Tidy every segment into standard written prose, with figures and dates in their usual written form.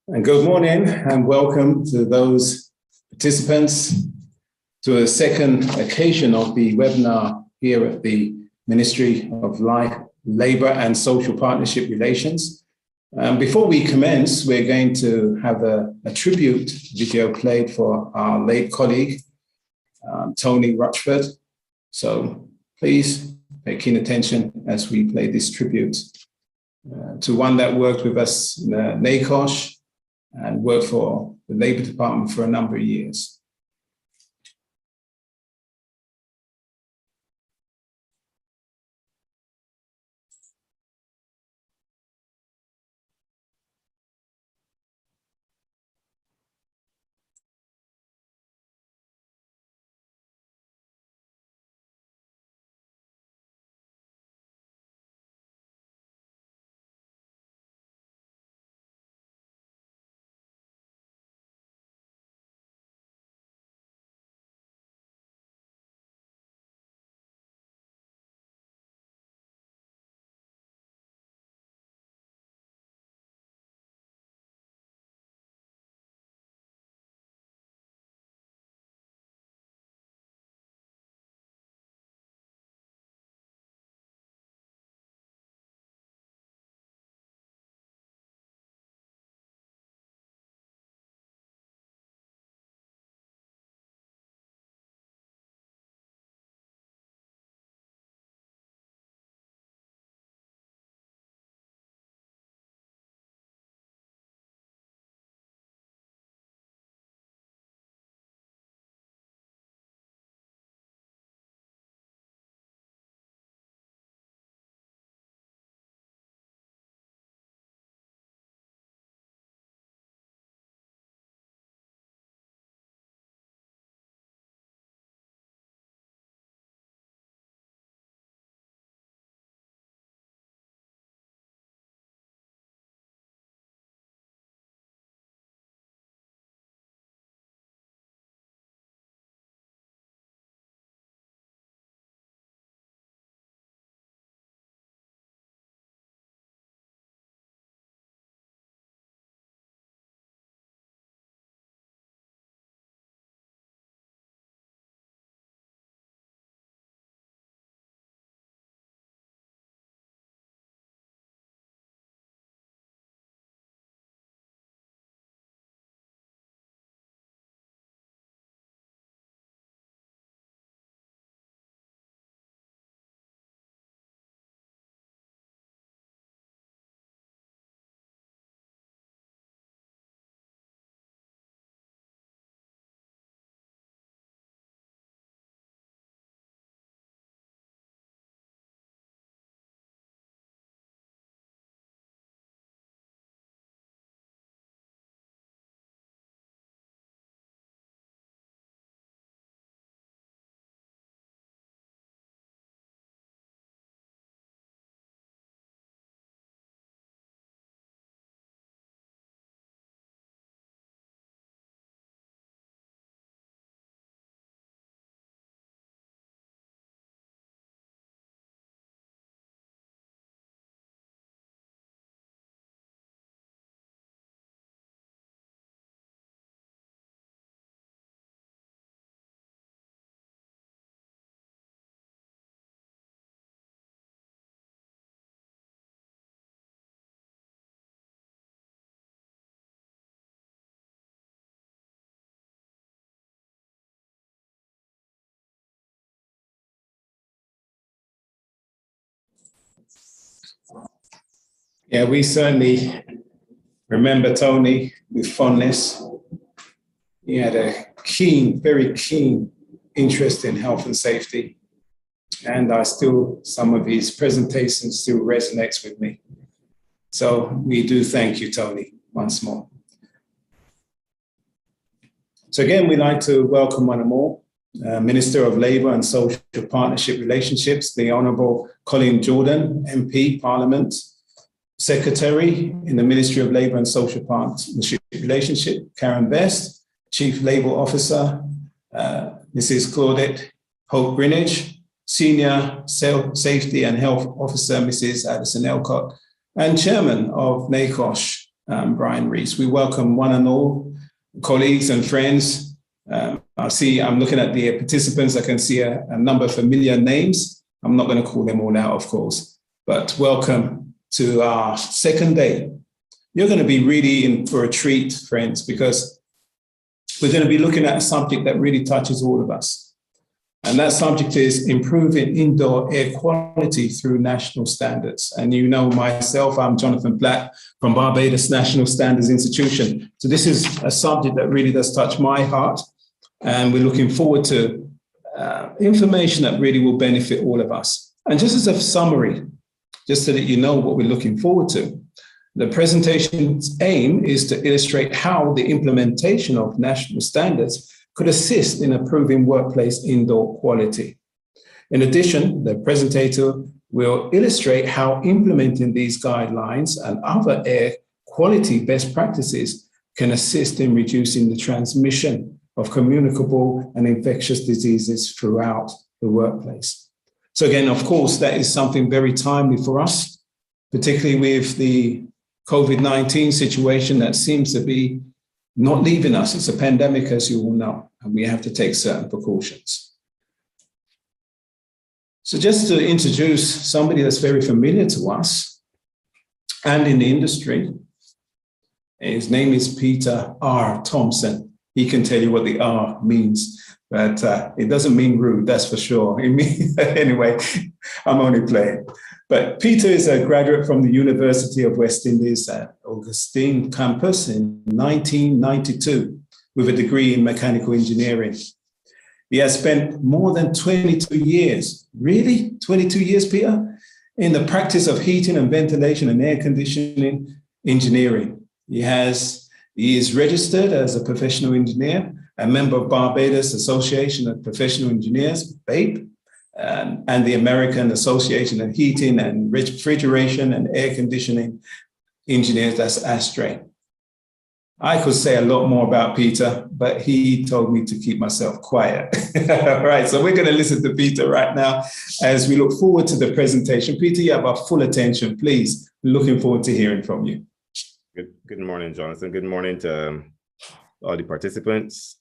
And good morning and welcome to those participants to a second occasion of the webinar here at the Ministry of Labour and Social Partnership Relations. Before we commence, we're going to have a tribute video played for our late colleague, Tony Rochford. So please pay keen attention as we play this tribute to one that worked with us in NACOSH and worked for the Labour Department for a number of years. Yeah, we certainly remember Tony with fondness. He had a keen, very keen interest in health and safety. And some of his presentations still resonates with me. So we do thank you, Tony, once more. So again, we'd like to welcome one more, Minister of Labour and Social Partnership Relationships, the Honourable Colin Jordan, MP, Parliament, Secretary in the Ministry of Labour and Social Partnership Relationship, Karen Best, Chief Labour Officer, Mrs. Claudette Hope-Greenidge, Senior Safety and Health Officer, Mrs. Addison Elcott, and Chairman of NACOSH, Brian Rees. We welcome one and all colleagues and friends. I'm looking at the participants. I can see a number of familiar names. I'm not going to call them all out, of course, but welcome to our second day. You're going to be really in for a treat, friends, because we're going to be looking at a subject that really touches all of us. And that subject is improving indoor air quality through national standards. And you know myself, I'm Jonathan Platt from Barbados National Standards Institution. So this is a subject that really does touch my heart. And we're looking forward to information that really will benefit all of us. And just as a summary, just so that you know what we're looking forward to, the presentation's aim is to illustrate how the implementation of national standards could assist in improving workplace indoor quality. In addition, the presenter will illustrate how implementing these guidelines and other air quality best practices can assist in reducing the transmission of communicable and infectious diseases throughout the workplace. So again, of course, that is something very timely for us, particularly with the COVID-19 situation that seems to be not leaving us. It's a pandemic, as you all know, and we have to take certain precautions. So just to introduce somebody that's very familiar to us and in the industry, his name is Peter R. Thompson. He can tell you what the R means, but it doesn't mean rude, that's for sure. It means, anyway, I'm only playing. But Peter is a graduate from the University of West Indies at Augustine campus in 1992 with a degree in mechanical engineering. He has spent more than 22 years, really? 22 years, Peter? In the practice of heating and ventilation and air conditioning engineering. He is registered as a professional engineer, a member of Barbados Association of Professional Engineers, BAPE, and the American Association of Heating and Refrigeration and Air Conditioning Engineers, that's ASTRE. I could say a lot more about Peter, but he told me to keep myself quiet. All right, so we're going to listen to Peter right now as we look forward to the presentation. Peter, you have our full attention, please. Looking forward to hearing from you. Good morning, Jonathan. Good morning to all the participants.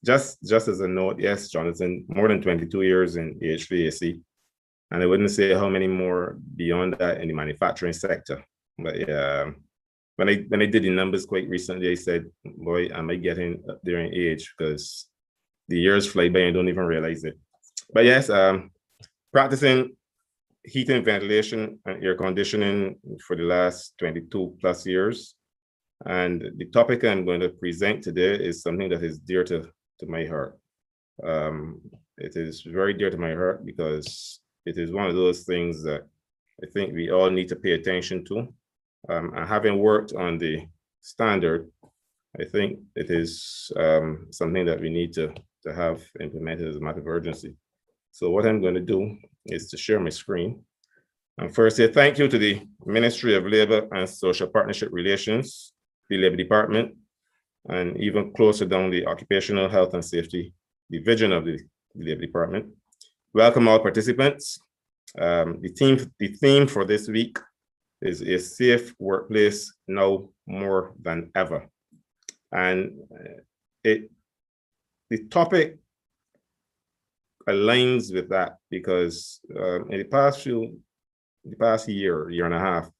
Just as a note, yes, Jonathan, more than 22 years in the HVAC, and I wouldn't say how many more beyond that in the manufacturing sector. But yeah, when I did the numbers quite recently, I said, boy, am I getting up there in age, because the years fly by and don't even realize it. But yes, practicing heating, ventilation, and air conditioning for the last 22 plus years. And the topic I'm going to present today is something that is dear to my heart. It is very dear to my heart because it is one of those things that I think we all need to pay attention to. And having worked on the standard, I think it is something that we need to have implemented as a matter of urgency. So what I'm going to do is to share my screen. And first, say thank you to the Ministry of Labor and Social Partnership Relations, the Labor Department, and even closer down the Occupational Health and Safety Division of the Labor Department. Welcome all participants. The theme for this week is a safe workplace now more than ever. And the topic aligns with that because in the past year and a half,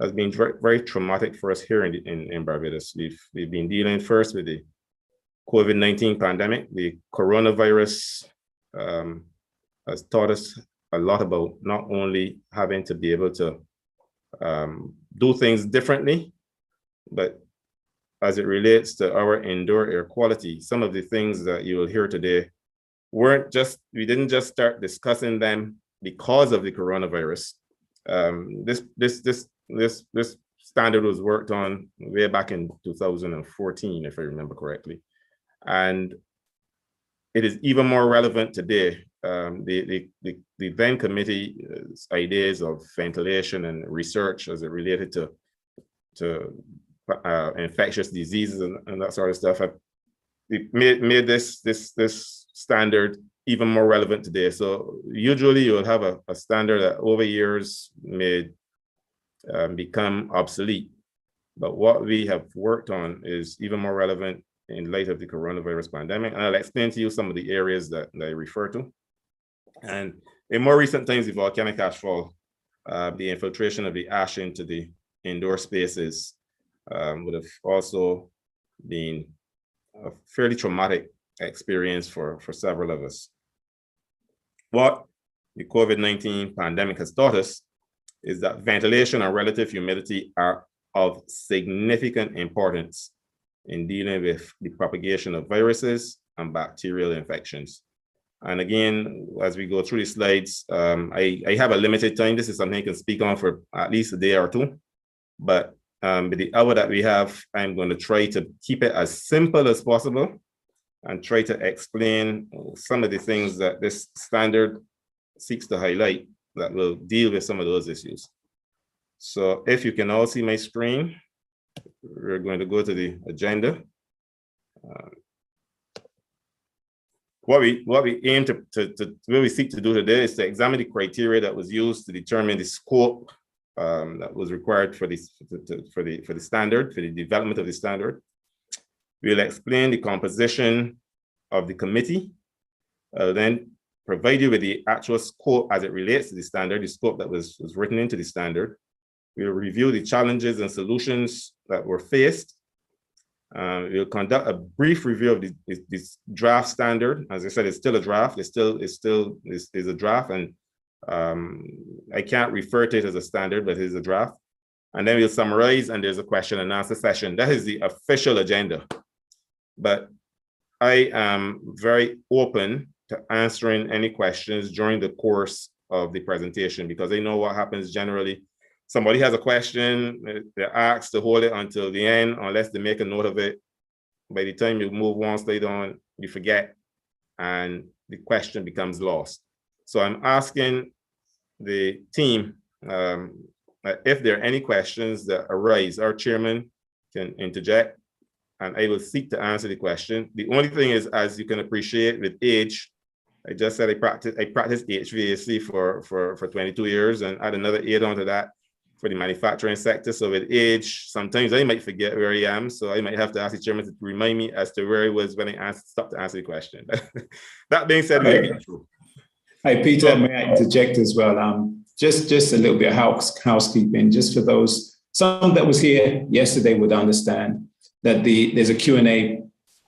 has been very, very traumatic for us here in Barbados. We've been dealing first with the COVID-19 pandemic. The coronavirus has taught us a lot about not only having to be able to do things differently, but as it relates to our indoor air quality, some of the things that you will hear today we didn't just start discussing them because of the coronavirus. This standard was worked on way back in 2014, if I remember correctly. And it is even more relevant today. The then committee's ideas of ventilation and research as it related to infectious diseases and that sort of stuff have made this standard even more relevant today. So usually you will have a standard that over years may become obsolete. But what we have worked on is even more relevant in light of the coronavirus pandemic. And I'll explain to you some of the areas that I refer to. And in more recent times, the volcanic ashfall, the infiltration of the ash into the indoor spaces would have also been a fairly traumatic experience for several of us. What the COVID-19 pandemic has taught us is that ventilation and relative humidity are of significant importance in dealing with the propagation of viruses and bacterial infections. And again, as we go through the slides, I have a limited time. This is something I can speak on for at least a day or two. But with the hour that we have, I'm going to try to keep it as simple as possible and try to explain some of the things that this standard seeks to highlight that will deal with some of those issues. So if you can all see my screen, we're going to go to the agenda. What we aim to what we seek to do today is to examine the criteria that was used to determine the scope that was required for the standard, for the development of the standard. We'll explain the composition of the committee, then provide you with the actual scope as it relates to the standard, the scope that was written into the standard. We'll review the challenges and solutions that were faced. We'll conduct a brief review of this draft standard. As I said, it's still a draft. It's still a draft, and I can't refer to it as a standard, but it is a draft. And then we'll summarize, and there's a question and answer session. That is the official agenda. But I am very open to answering any questions during the course of the presentation, because I know what happens generally. Somebody has a question, they're asked to hold it until the end, unless they make a note of it. By the time you move one slide on, you forget, and the question becomes lost. So I'm asking the team, if there are any questions that arise, our chairman can interject, and I will seek to answer the question. The only thing is, as you can appreciate with age, I just said I practiced HVAC for 22 years and add another 8 onto that for the manufacturing sector. So with age, sometimes I might forget where I am. So I might have to ask the chairman to remind me as to where I was when I stopped to answer the question. That being said, we'll get through. Hey, Peter, may I interject as well? Just a little bit of housekeeping, just for those, some that was here yesterday would understand that there's a Q&A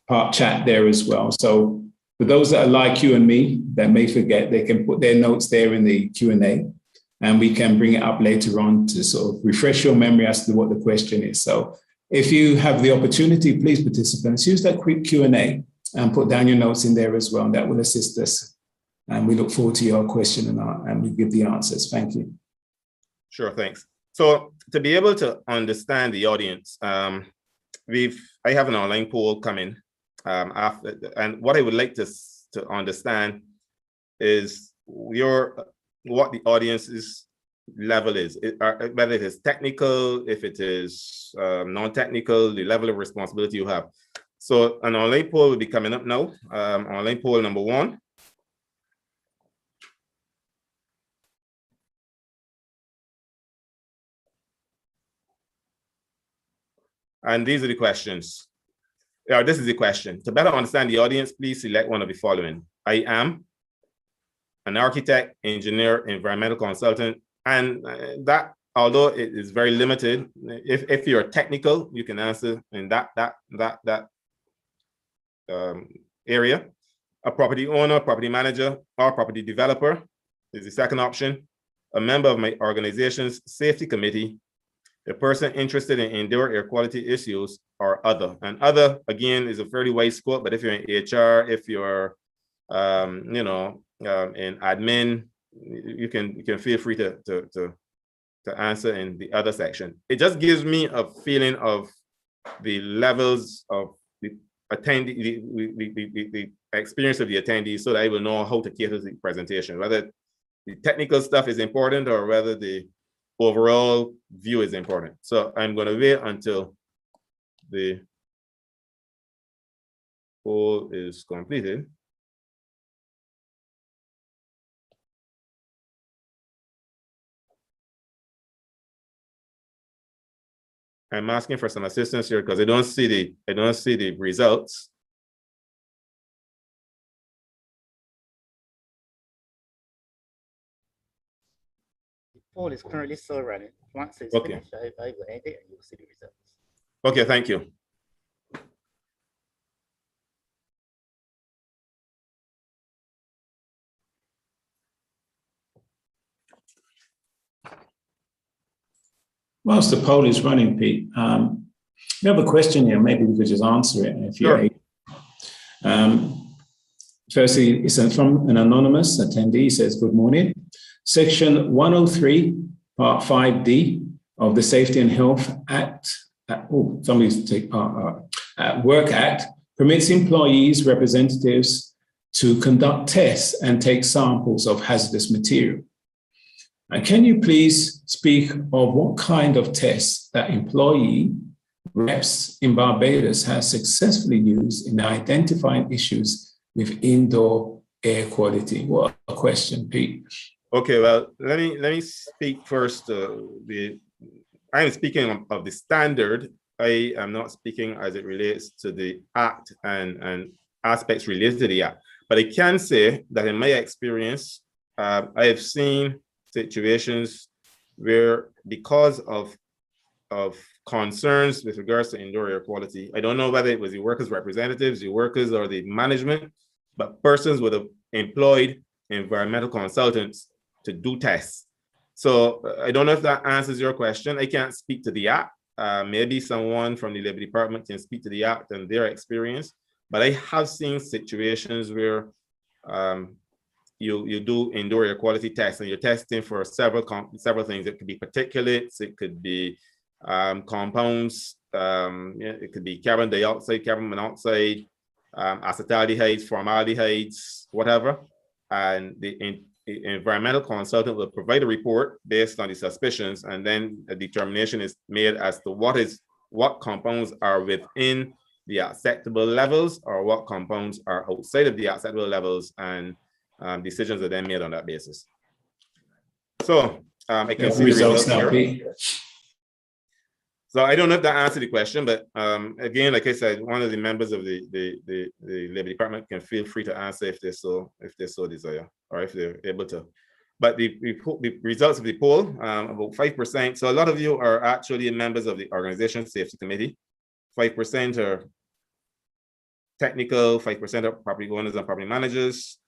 part chat there as well. So for those that are like you and me that may forget, they can put their notes there in the Q&A, and we can bring it up later on to sort of refresh your memory as to what the question is. So if you have the opportunity, please, participants, use that quick Q&A and put down your notes in there as well. That will assist us. And we look forward to your question and we give the answers. Thank you. Sure, thanks. So to be able to understand the audience, I have an online poll coming after, and what I would like to understand is what the audience's level is, whether it is technical, if it is non-technical, the level of responsibility you have. So an online poll will be coming up now. Online poll number 1. And these are the questions. This is the question. To better understand the audience, please select one of the following. I am an architect, engineer, environmental consultant, and that, although it is very limited, if you're technical, you can answer in that area. A property owner, property manager, or property developer is the second option. A member of my organization's safety committee, a person interested in indoor air quality issues, or other. And other, again, is a fairly wide scope, but if you're in HR, if you're in admin, you can feel free to answer in the other section. It just gives me a feeling of the levels of the attendee, the experience of the attendees, so that I will know how to cater to the presentation, whether the technical stuff is important or whether the overall view is important. So I'm going to wait until the poll is completed. I'm asking for some assistance here because I don't see the results. The poll is currently still running. Once it's Okay. finished, I will end it and you'll see the results. Okay, thank you. Whilst the poll is running, Pete, we have a question here. Maybe we could just answer it if you're able. Firstly, it's from an anonymous attendee. He says, good morning. Section 103, Part 5D of the Safety and Health Act, Work Act, permits employees' representatives to conduct tests and take samples of hazardous material. And can you please speak of what kind of tests that employee reps in Barbados has successfully used in identifying issues with indoor air quality? What a question, Pete. Okay, well, let me speak first. I'm speaking of the standard. I am not speaking as it relates to the act and aspects related to the act. But I can say that in my experience, I have seen situations where, because of concerns with regards to indoor air quality, I don't know whether it was the workers' representatives, the workers, or the management, but persons would have employed environmental consultants to do tests. So I don't know if that answers your question. I can't speak to the act. Maybe someone from the Labor Department can speak to the act and their experience, but I have seen situations where you do indoor air quality tests and you're testing for several things. It could be particulates, it could be compounds, it could be carbon dioxide, carbon monoxide, acetaldehydes, formaldehydes, whatever. And the environmental consultant will provide a report based on the suspicions, and then a determination is made as to what compounds are within the acceptable levels or what compounds are outside of the acceptable levels, and decisions are then made on that basis. So I can see the results now, here. So I don't know if that answered the question, but again, like I said, one of the members of the Labor Department can feel free to answer if they so desire, or if they're able to. But the results of the poll, about 5%. So a lot of you are actually members of the Organization Safety Committee. 5% are technical, 5% are property owners and property managers.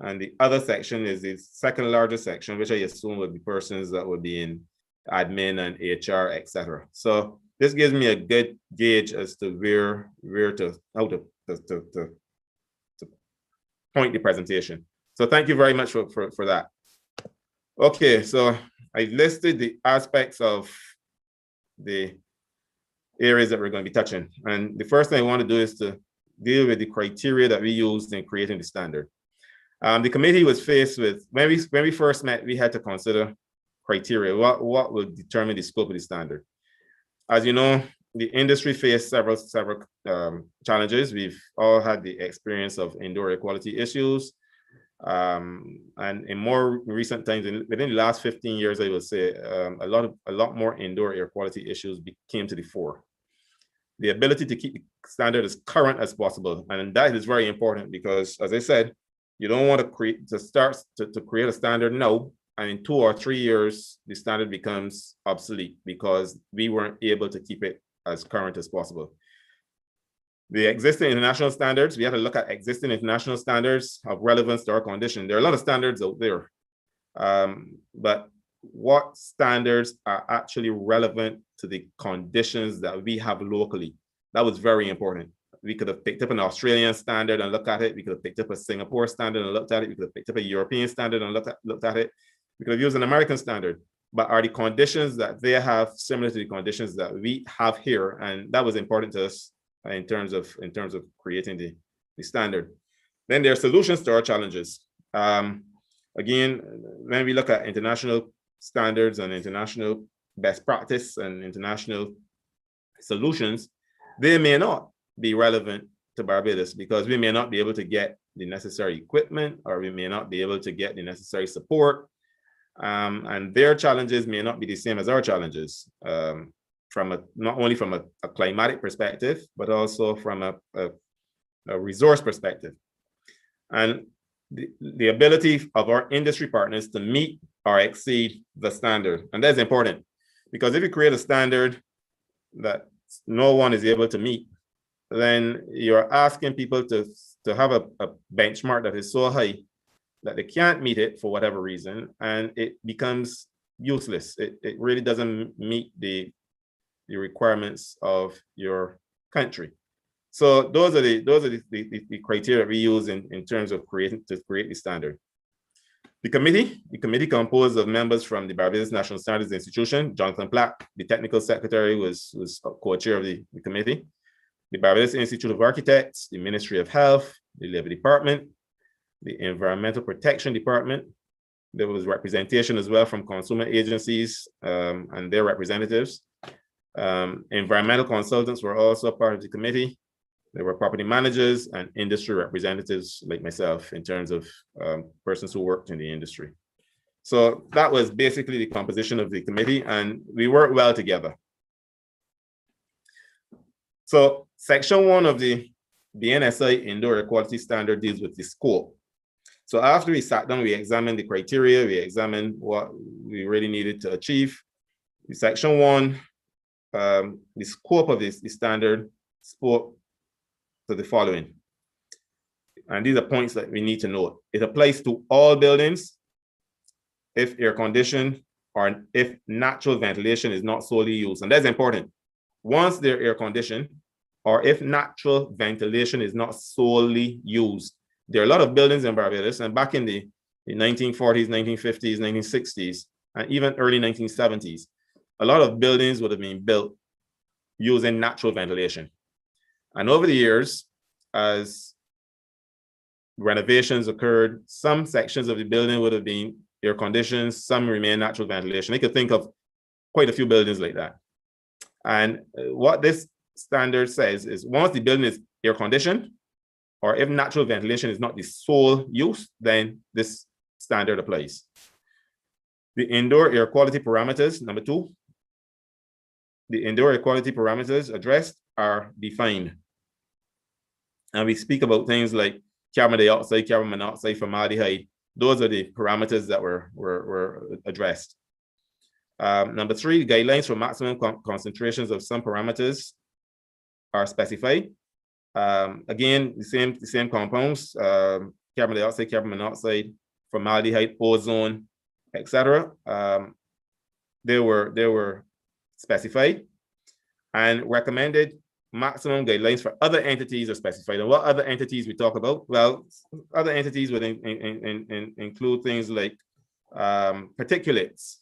And the other section is the second largest section, which I assume would be persons that would be in admin and HR, etc. So this gives me a good gauge as to how to point the presentation. So thank you very much for that. Okay, so I listed the aspects of the areas that we're going to be touching. And the first thing I want to do is to deal with the criteria that we used in creating the standard. The committee was faced with, when we first met, we had to consider criteria. What will determine the scope of the standard? As you know, the industry faced several challenges. We've all had the experience of indoor air quality issues. And in more recent times, within the last 15 years, I would say a lot more indoor air quality issues came to the fore. The ability to keep the standard as current as possible, and that is very important because, as I said, you don't want to create a standard now, and in 2 or 3 years, the standard becomes obsolete because we weren't able to keep it as current as possible. The existing international standards, we have to look at existing international standards of relevance to our condition. There are a lot of standards out there, but what standards are actually relevant to the conditions that we have locally? That was very important. We could have picked up an Australian standard and looked at it. We could have picked up a Singapore standard and looked at it. We could have picked up a European standard and looked at it. We could have used an American standard, but are the conditions that they have similar to the conditions that we have here? And that was important to us in terms of creating the standard. Then there are solutions to our challenges. Again, when we look at international standards and international best practice and international solutions, they may not be relevant to Barbados because we may not be able to get the necessary equipment, or we may not be able to get the necessary support. And their challenges may not be the same as our challenges. not only from a climatic perspective, but also from a resource perspective. And the ability of our industry partners to meet or exceed the standard. And that's important, because if you create a standard that no one is able to meet, then you're asking people to have a benchmark that is so high that they can't meet it for whatever reason, and it becomes useless. It really doesn't meet the requirements of your country. So those are the criteria we use in terms of create the standard. The committee composed of members from the Barbados National Standards Institution. Jonathan Platt, the technical secretary, was co-chair of the committee. The Barbados Institute of Architects, the Ministry of Health, the Labor Department, the Environmental Protection Department. There was representation as well from consumer agencies and their representatives. Environmental consultants were also part of the committee. There were property managers and industry representatives like myself in terms of persons who worked in the industry. So that was basically the composition of the committee, and we worked well together. So section 1 of the NSI Indoor Air Quality Standard deals with the scope. So after we sat down, we examined the criteria, we examined what we really needed to achieve. In section 1, the scope of the standard spoke to the following. And these are points that we need to note. It applies to all buildings if air conditioned or if natural ventilation is not solely used. And that's important. Once they're air conditioned, or if natural ventilation is not solely used. There are a lot of buildings in Barbados, and back in the 1940s, 1950s, 1960s, and even early 1970s, a lot of buildings would have been built using natural ventilation. And over the years, as renovations occurred, some sections of the building would have been air conditioned, some remain natural ventilation. I could think of quite a few buildings like that. And what this standard says is once the building is air conditioned, or if natural ventilation is not the sole use, then this standard applies. The indoor air quality parameters, number 2, the indoor air quality parameters addressed are defined. And we speak about things like carbon dioxide, carbon monoxide, formaldehyde. Those are the parameters that were addressed. Number 3, guidelines for maximum concentrations of some parameters are specified. Again, the same compounds, carbon dioxide, carbon monoxide, formaldehyde, ozone, etc. They were specified, and recommended maximum guidelines for other entities are specified. And what other entities we talk about? Well, other entities would include things like particulates,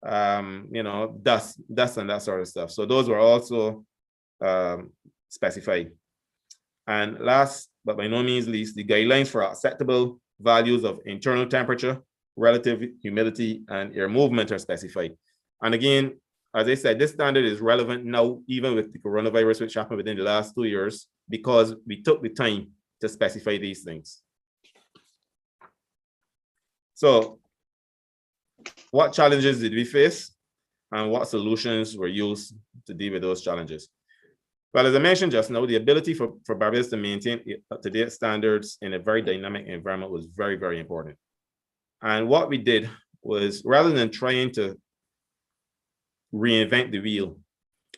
dust and that sort of stuff. So those were also specified. And last, but by no means least, the guidelines for acceptable values of internal temperature, relative humidity, and air movement are specified. And again, as I said, this standard is relevant now, even with the coronavirus, which happened within the last 2 years, because we took the time to specify these things. So what challenges did we face, and what solutions were used to deal with those challenges? Well, as I mentioned just now, the ability for Barbados to maintain up-to-date standards in a very dynamic environment was very, very important. And what we did was, rather than trying to reinvent the wheel,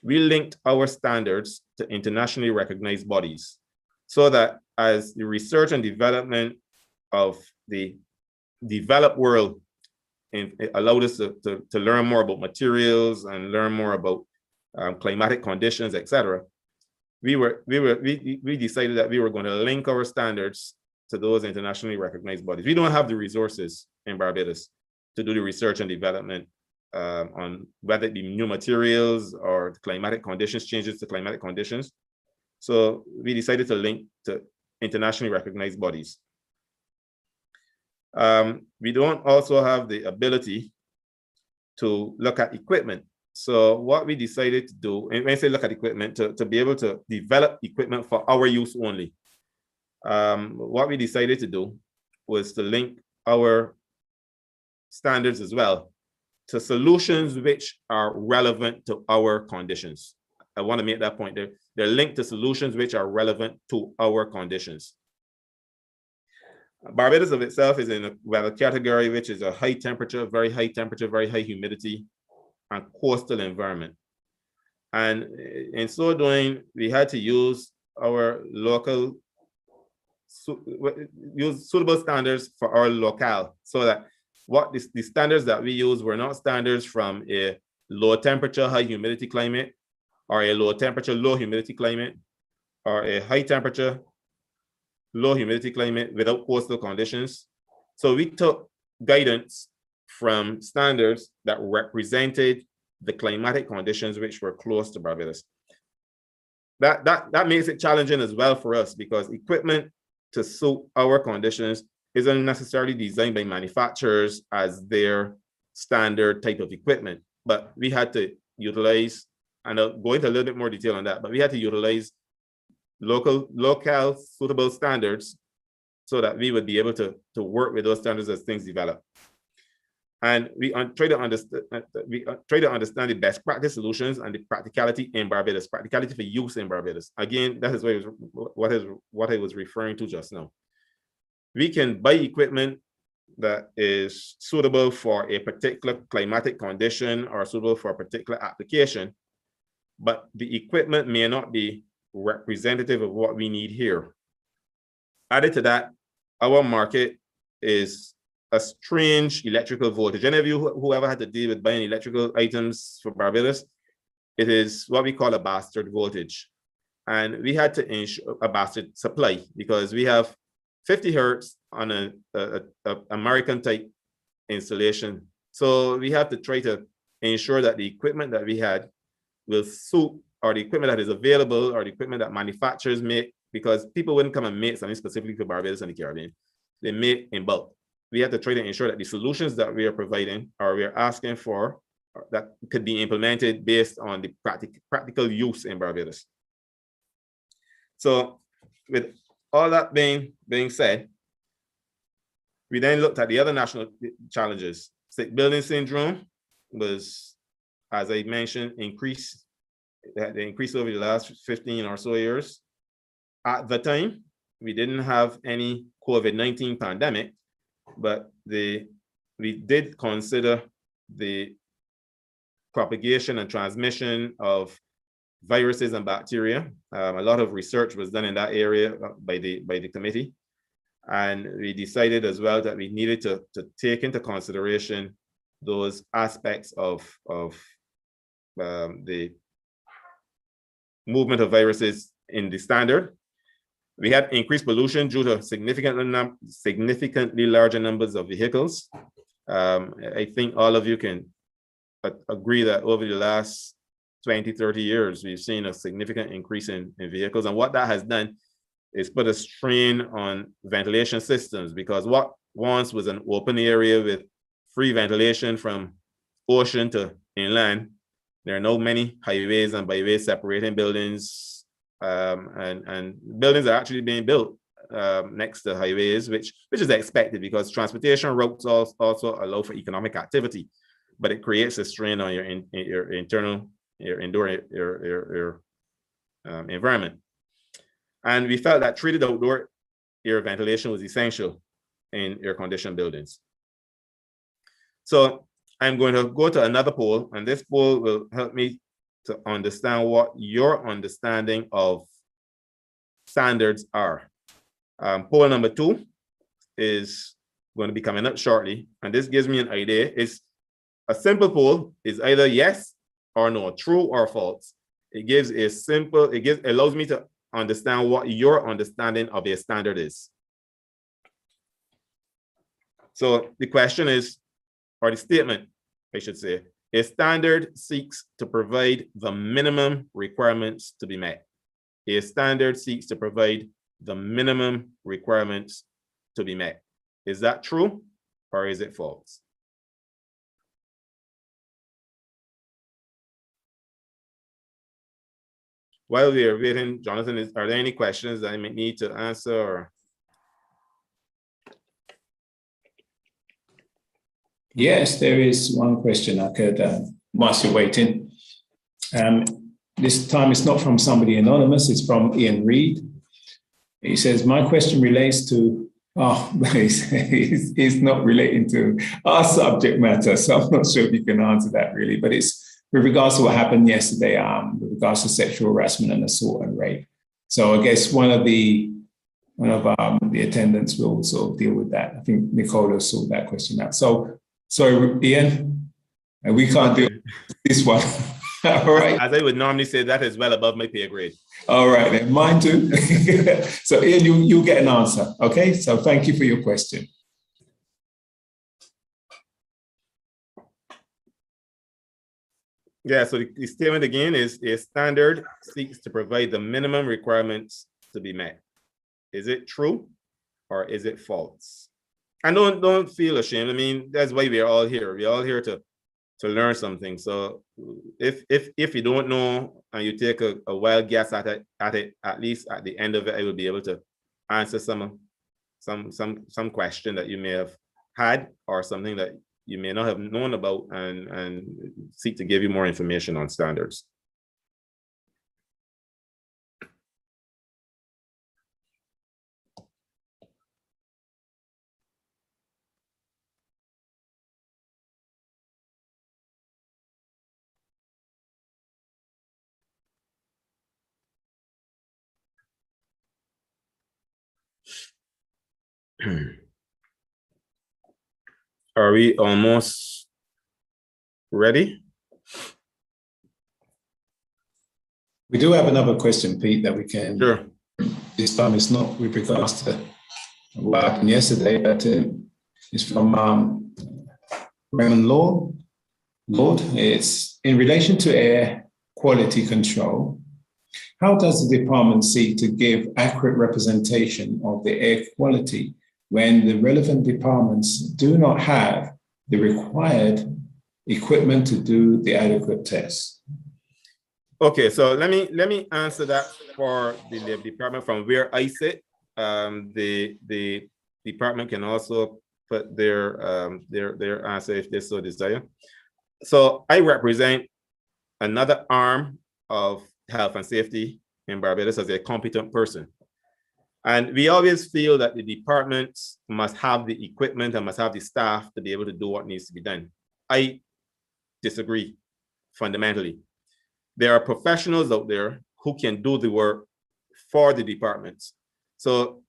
we linked our standards to internationally recognized bodies, so that as the research and development of the developed world it allowed us to learn more about materials and learn more about climatic conditions, etc. We decided that we were going to link our standards to those internationally recognized bodies. We don't have the resources in Barbados to do the research and development on whether it be new materials or climatic conditions, changes to climatic conditions. So we decided to link to internationally recognized bodies. We don't also have the ability to look at equipment. So what we decided to do, and when I say look at equipment, to be able to develop equipment for our use only, what we decided to do was to link our standards as well to solutions which are relevant to our conditions. I want to make that point there. They're linked to solutions which are relevant to our conditions. Barbados of itself is in a weather category, which is a high temperature, very high humidity, and coastal environment. And in so doing, we had to use our local, use suitable standards for our locale, so that what the standards that we use were not standards from a low temperature, high humidity climate, or a low temperature, low humidity climate, or a high temperature, low humidity climate without coastal conditions. So we took guidance from standards that represented the climatic conditions which were close to Barbados. That makes it challenging as well for us, because equipment to suit our conditions isn't necessarily designed by manufacturers as their standard type of equipment, but we had to utilize, and I'll go into a little bit more detail on that, but we had to utilize local suitable standards so that we would be able to work with those standards as things develop. And we try to understand the best practice solutions and the practicality in Barbados, practicality for use in Barbados. Again, that is what I was referring to just now. We can buy equipment that is suitable for a particular climatic condition or suitable for a particular application, but the equipment may not be representative of what we need here. Added to that, our market is a strange electrical voltage. Any of you who ever had to deal with buying electrical items for Barbados, it is what we call a bastard voltage. And we had to ensure a bastard supply, because we have 50 hertz on a American type installation. So we have to try to ensure that the equipment that we had will suit, or the equipment that is available, or the equipment that manufacturers make, because people wouldn't come and make something specifically for Barbados and the Caribbean. They make in bulk. We have to try to ensure that the solutions that we are providing, or we are asking for, that could be implemented based on the practical use in Barbados. So with all that being said, we then looked at the other national challenges. Stick building syndrome was, as I mentioned, increased. They increased over the last 15 or so years. At the time, we didn't have any COVID-19 pandemic, but we did consider the propagation and transmission of viruses and bacteria. A lot of research was done in that area by the committee. And we decided as well that we needed to take into consideration those aspects of the movement of viruses in the standard. We had increased pollution due to significantly larger numbers of vehicles. I think all of you can agree that over the last 20, 30 years, we've seen a significant increase in vehicles. And what that has done is put a strain on ventilation systems, because what once was an open area with free ventilation from ocean to inland, there are now many highways and byways separating buildings, and buildings are actually being built next to highways, which is expected, because transportation routes also allow for economic activity, but it creates a strain on your indoor environment. And we felt that treated outdoor air ventilation was essential in air-conditioned buildings. So I'm going to go to another poll, and this poll will help me to understand what your understanding of standards are. Poll number 2 is going to be coming up shortly, and this gives me an idea. It's a simple poll, is either yes or no, true or false. It allows me to understand what your understanding of a standard is. So the question is, or the statement, I should say, a standard seeks to provide the minimum requirements to be met. A standard seeks to provide the minimum requirements to be met. Is that true or is it false? While we are waiting, Jonathan, are there any questions that I may need to answer? Or? Yes, there is one question I could, whilst you're waiting. This time it's not from somebody anonymous, it's from Ian Reed. He says, my question relates to, he's not relating to our subject matter, so I'm not sure if you can answer that really, but it's with regards to what happened yesterday, with regards to sexual harassment and assault and rape. So I guess one of the attendants will sort of deal with that. I think Nicola sorted that question out. So, sorry, Ian, we can't do this one. All right. As I would normally say, that is well above my pay grade. All right, then mine too. So, Ian, you'll get an answer. Okay. So, thank you for your question. Yeah. So the statement again is a standard seeks to provide the minimum requirements to be met. Is it true or is it false? And don't feel ashamed. I mean, that's why we're all here. We're all here to learn something. So if you don't know and you take a wild guess at it, at least at the end of it, I will be able to answer some question that you may have had or something that you may not have known about and seek to give you more information on standards. Are we almost ready? We do have another question, Pete, that we can. Sure. This time it's not with regards to what happened yesterday, but it's from Raymond Lord. It's in relation to air quality control. How does the department seek to give accurate representation of the air quality when the relevant departments do not have the required equipment to do the adequate tests? Okay, so let me answer that for the department from where I sit. The department can also put their answer if they so desire. So I represent another arm of health and safety in Barbados as a competent person. And we always feel that the departments must have the equipment and must have the staff to be able to do what needs to be done. I disagree fundamentally. There are professionals out there who can do the work for the departments. So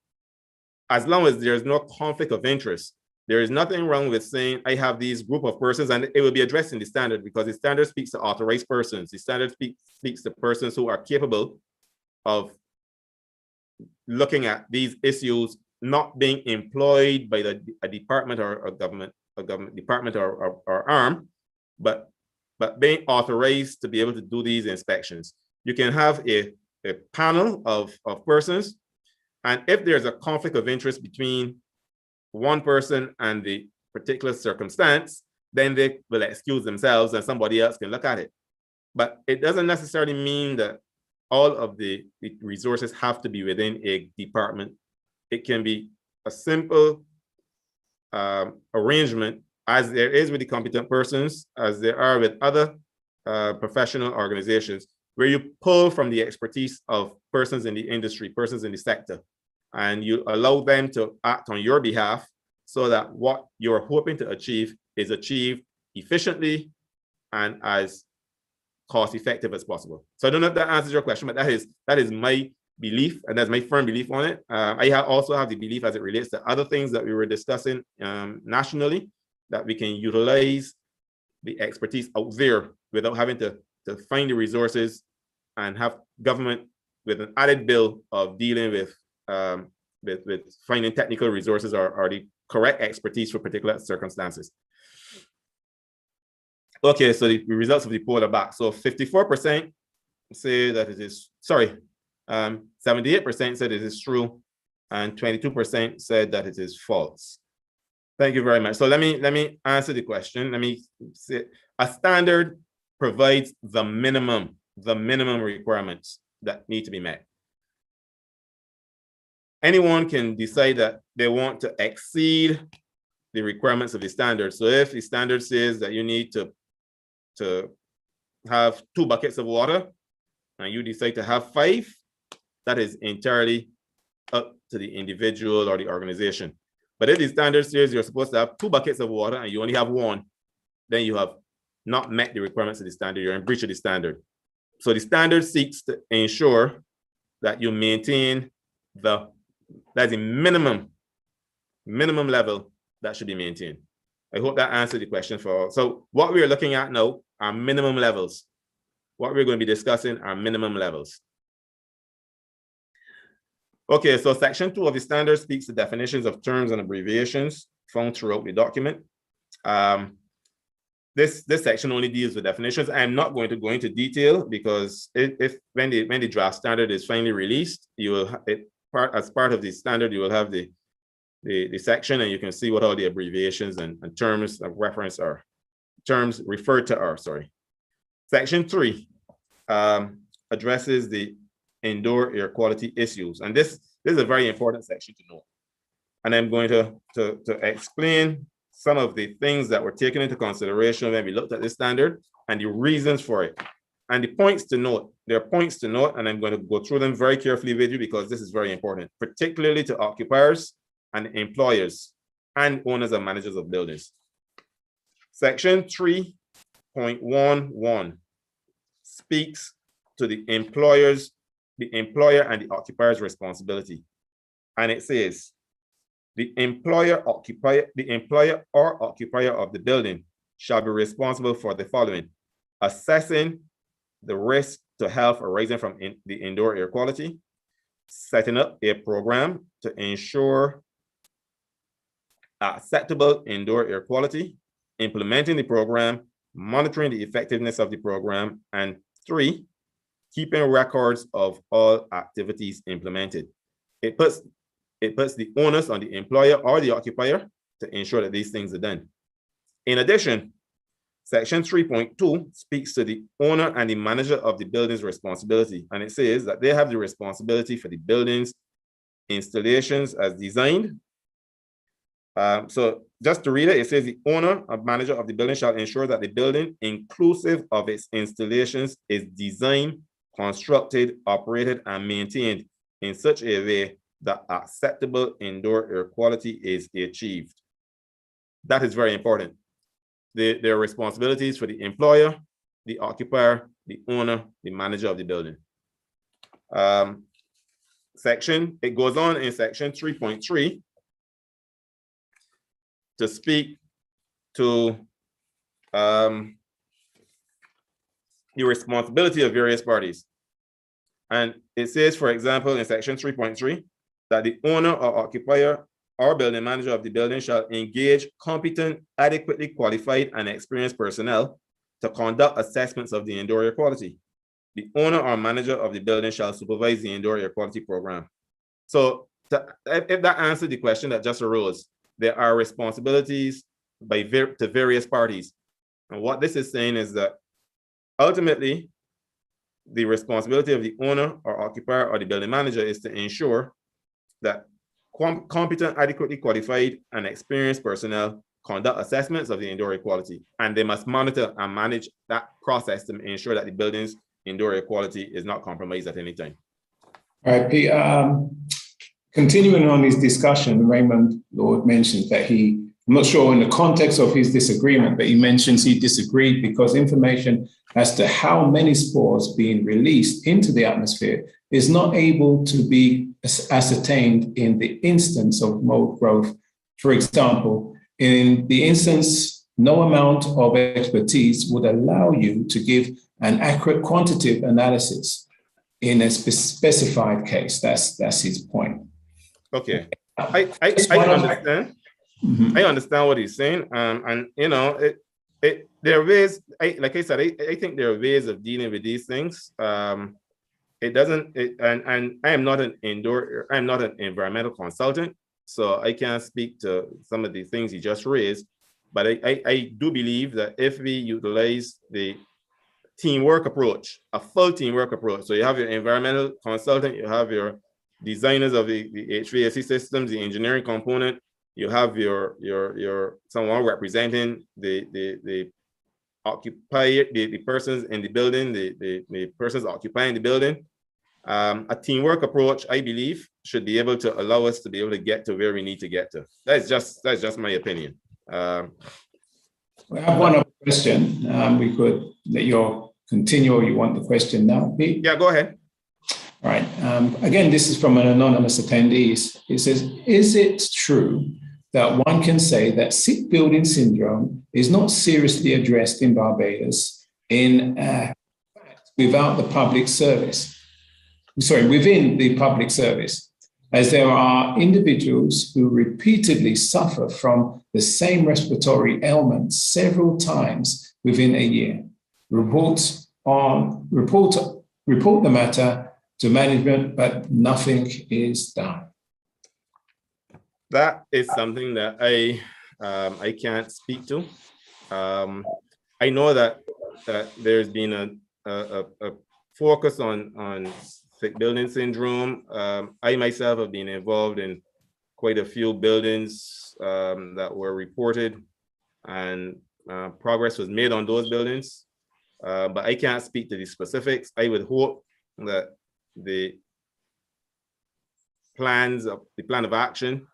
as long as there's no conflict of interest, there is nothing wrong with saying, I have these group of persons, and it will be addressed in the standard because the standard speaks to authorized persons. The standard speaks to persons who are capable of looking at these issues, not being employed by a department or a government department or arm, but being authorized to be able to do these inspections. You can have a panel of persons, and if there's a conflict of interest between one person and the particular circumstance, then they will excuse themselves and somebody else can look at it. But it doesn't necessarily mean that all of the resources have to be within a department. It can be a simple arrangement, as there is with the competent persons, as there are with other professional organizations, where you pull from the expertise of persons in the industry, persons in the sector, and you allow them to act on your behalf so that what you're hoping to achieve is achieved efficiently and as cost effective as possible. So I don't know if that answers your question, but that is my belief, and that's my firm belief on it. I also have the belief as it relates to other things that we were discussing nationally, that we can utilize the expertise out there without having to find the resources and have government with an added bill of dealing with finding technical resources or the correct expertise for particular circumstances. Okay, so the results of the poll are back. So 54% say that it is, 78% said it is true, and 22% said that it is false. Thank you very much. So let me answer the question. Let me say a standard provides the minimum requirements that need to be met. Anyone can decide that they want to exceed the requirements of the standard. So if the standard says that you need to have 2 buckets of water and you decide to have 5, that is entirely up to the individual or the organization. But if the standard says you're supposed to have 2 buckets of water and you only have 1, then you have not met the requirements of the standard. You're in breach of the standard. So the standard seeks to ensure that you maintain that's a minimum level that should be maintained. I hope that answered the question for all. So what we're looking at now are minimum levels. What we're going to be discussing are minimum levels. Okay, so section 2 of the standard speaks to definitions of terms and abbreviations found throughout the document. This section only deals with definitions. I'm not going to go into detail because when the draft standard is finally released, you will as part of the standard, you will have the section and you can see what all the abbreviations and terms of reference are, terms referred to are, sorry. Section 3 addresses the indoor air quality issues. And this is a very important section to know. And I'm going to explain some of the things that were taken into consideration when we looked at this standard and the reasons for it. And the points to note, there are points to note, and I'm going to go through them very carefully with you because this is very important, particularly to occupiers and employers and owners and managers of buildings. Section 3.11 speaks to the employer and the occupier's responsibility. And it says, the employer or occupier of the building shall be responsible for the following: assessing the risk to health arising from the indoor air quality, setting up a program to ensure acceptable indoor air quality, implementing the program, monitoring the effectiveness of the program, and 3, keeping records of all activities implemented. It puts the onus on the employer or the occupier to ensure that these things are done. In addition, section 3.2 speaks to the owner and the manager of the building's responsibility. And it says that they have the responsibility for the building's installations as designed. So just to read it, it says the owner or manager of the building shall ensure that the building, inclusive of its installations, is designed, constructed, operated, and maintained in such a way that acceptable indoor air quality is achieved. That is very important. There are responsibilities for the employer, the occupier, the owner, the manager of the building. It goes on in section 3.3 to speak to the responsibility of various parties. And it says, for example, in section 3.3, that the owner or occupier or building manager of the building shall engage competent, adequately qualified, and experienced personnel to conduct assessments of the indoor air quality. The owner or manager of the building shall supervise the indoor air quality program. So if that answered the question that just arose, there are responsibilities to various parties. And what this is saying is that ultimately, the responsibility of the owner or occupier or the building manager is to ensure that competent, adequately qualified, and experienced personnel conduct assessments of the indoor air quality. And they must monitor and manage that process to ensure that the building's indoor air quality is not compromised at any time. All right, Pete. Continuing on his discussion, Raymond Lord mentioned that I'm not sure in the context of his disagreement, but he mentions he disagreed because information as to how many spores being released into the atmosphere is not able to be ascertained in the instance of mold growth. For example, in the instance, no amount of expertise would allow you to give an accurate quantitative analysis in a specified case. That's his point. Okay, I understand. Mm-hmm. I understand what he's saying, and you know, there are ways. Like I said, I think there are ways of dealing with these things. It doesn't, and I am not an environmental consultant, so I can't speak to some of the things he just raised. But I do believe that if we utilize the teamwork approach, a full teamwork approach, so you have your environmental consultant, you have your designers of the HVAC systems, the engineering component, you have your someone representing the occupier, the persons in the building, the persons occupying the building. A teamwork approach, I believe, should be able to allow us to be able to get to where we need to get to. That's just my opinion. We have one other question. We could let you continue, or you want the question now, Pete? Yeah, go ahead. All right. Again, this is from an anonymous attendee. It says, is it true that one can say that sick building syndrome is not seriously addressed in Barbados in without the public service? Within the public service, as there are individuals who repeatedly suffer from the same respiratory ailments several times within a year. Report the matter to management, but nothing is done. That is something that I can't speak to. I know that there's been a focus on sick building syndrome. I myself have been involved in quite a few buildings that were reported, and progress was made on those buildings. But I can't speak to the specifics. I would hope that the plan of action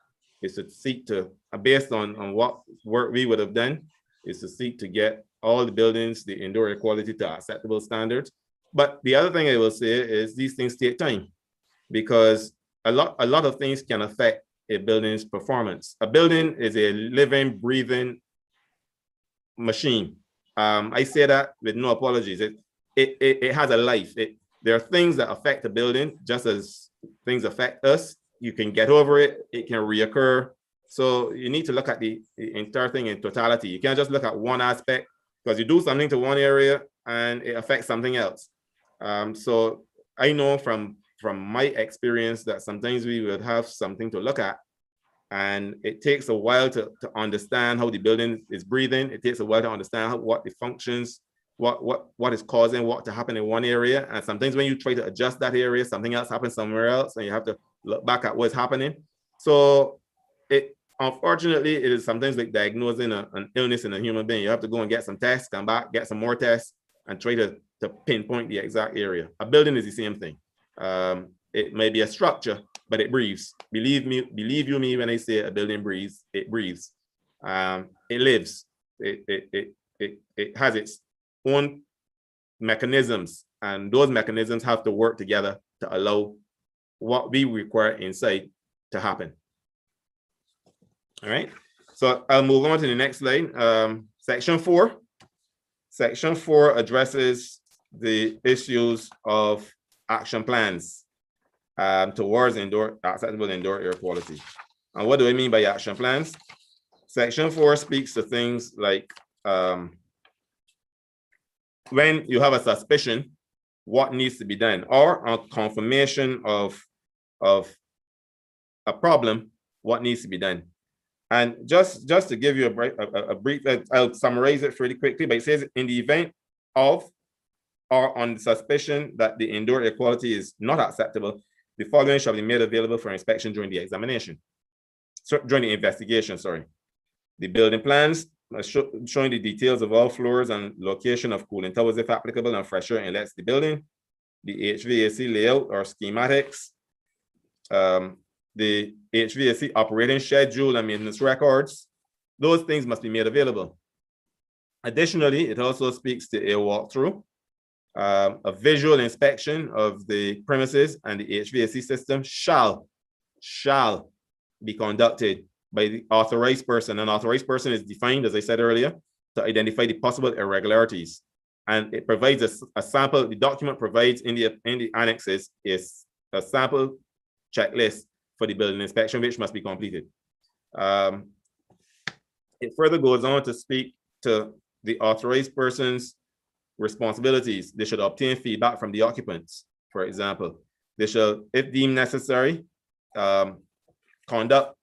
is to seek to, based on what work we would have done, is to seek to get all the buildings, the indoor air quality, to acceptable standards. But the other thing I will say is these things take time, because a lot of things can affect a building's performance. A building is a living, breathing machine. I say that with no apologies. It has a life. There are things that affect the building just as things affect us. You can get over it. It can reoccur. So you need to look at the entire thing in totality. You can't just look at one aspect, because you do something to one area and it affects something else. So I know from my experience that sometimes we would have something to look at, and it takes a while to understand how the building is breathing. It takes a while to understand what the functions, what is causing what to happen in one area. And sometimes when you try to adjust that area, something else happens somewhere else, and you have to look back at what's happening. So unfortunately, it is sometimes like diagnosing an illness in a human being. You have to go and get some tests, come back, get some more tests, and try to pinpoint the exact area. A building is the same thing. It may be a structure, but it breathes. Believe you me when I say a building breathes. It breathes. It lives. It has its own mechanisms, and those mechanisms have to work together to allow what we require inside to happen. All right. So I'll move on to the next slide. Section 4. Section 4 addresses the issues of action plans towards acceptable indoor air quality. And what do I mean by action plans? Section 4 speaks to things like when you have a suspicion, what needs to be done, or a confirmation of a problem, what needs to be done. And just to give you a brief, I'll summarize it really quickly, but it says in the event of or on the suspicion that the indoor air quality is not acceptable, the following shall be made available for inspection during the examination. So during the investigation, sorry. The building plans showing the details of all floors and location of cooling towers if applicable and fresher inlets to the building. The HVAC layout or schematics. The HVAC operating schedule and maintenance records. Those things must be made available. Additionally, it also speaks to a walkthrough, a visual inspection of the premises and the HVAC system shall be conducted by the authorized person. An authorized person is defined, as I said earlier, to identify the possible irregularities. And it provides a sample, the document provides in the annexes is a sample checklist for the building inspection, which must be completed. It further goes on to speak to the authorized person's responsibilities. They should obtain feedback from the occupants, for example. They shall, if deemed necessary, conduct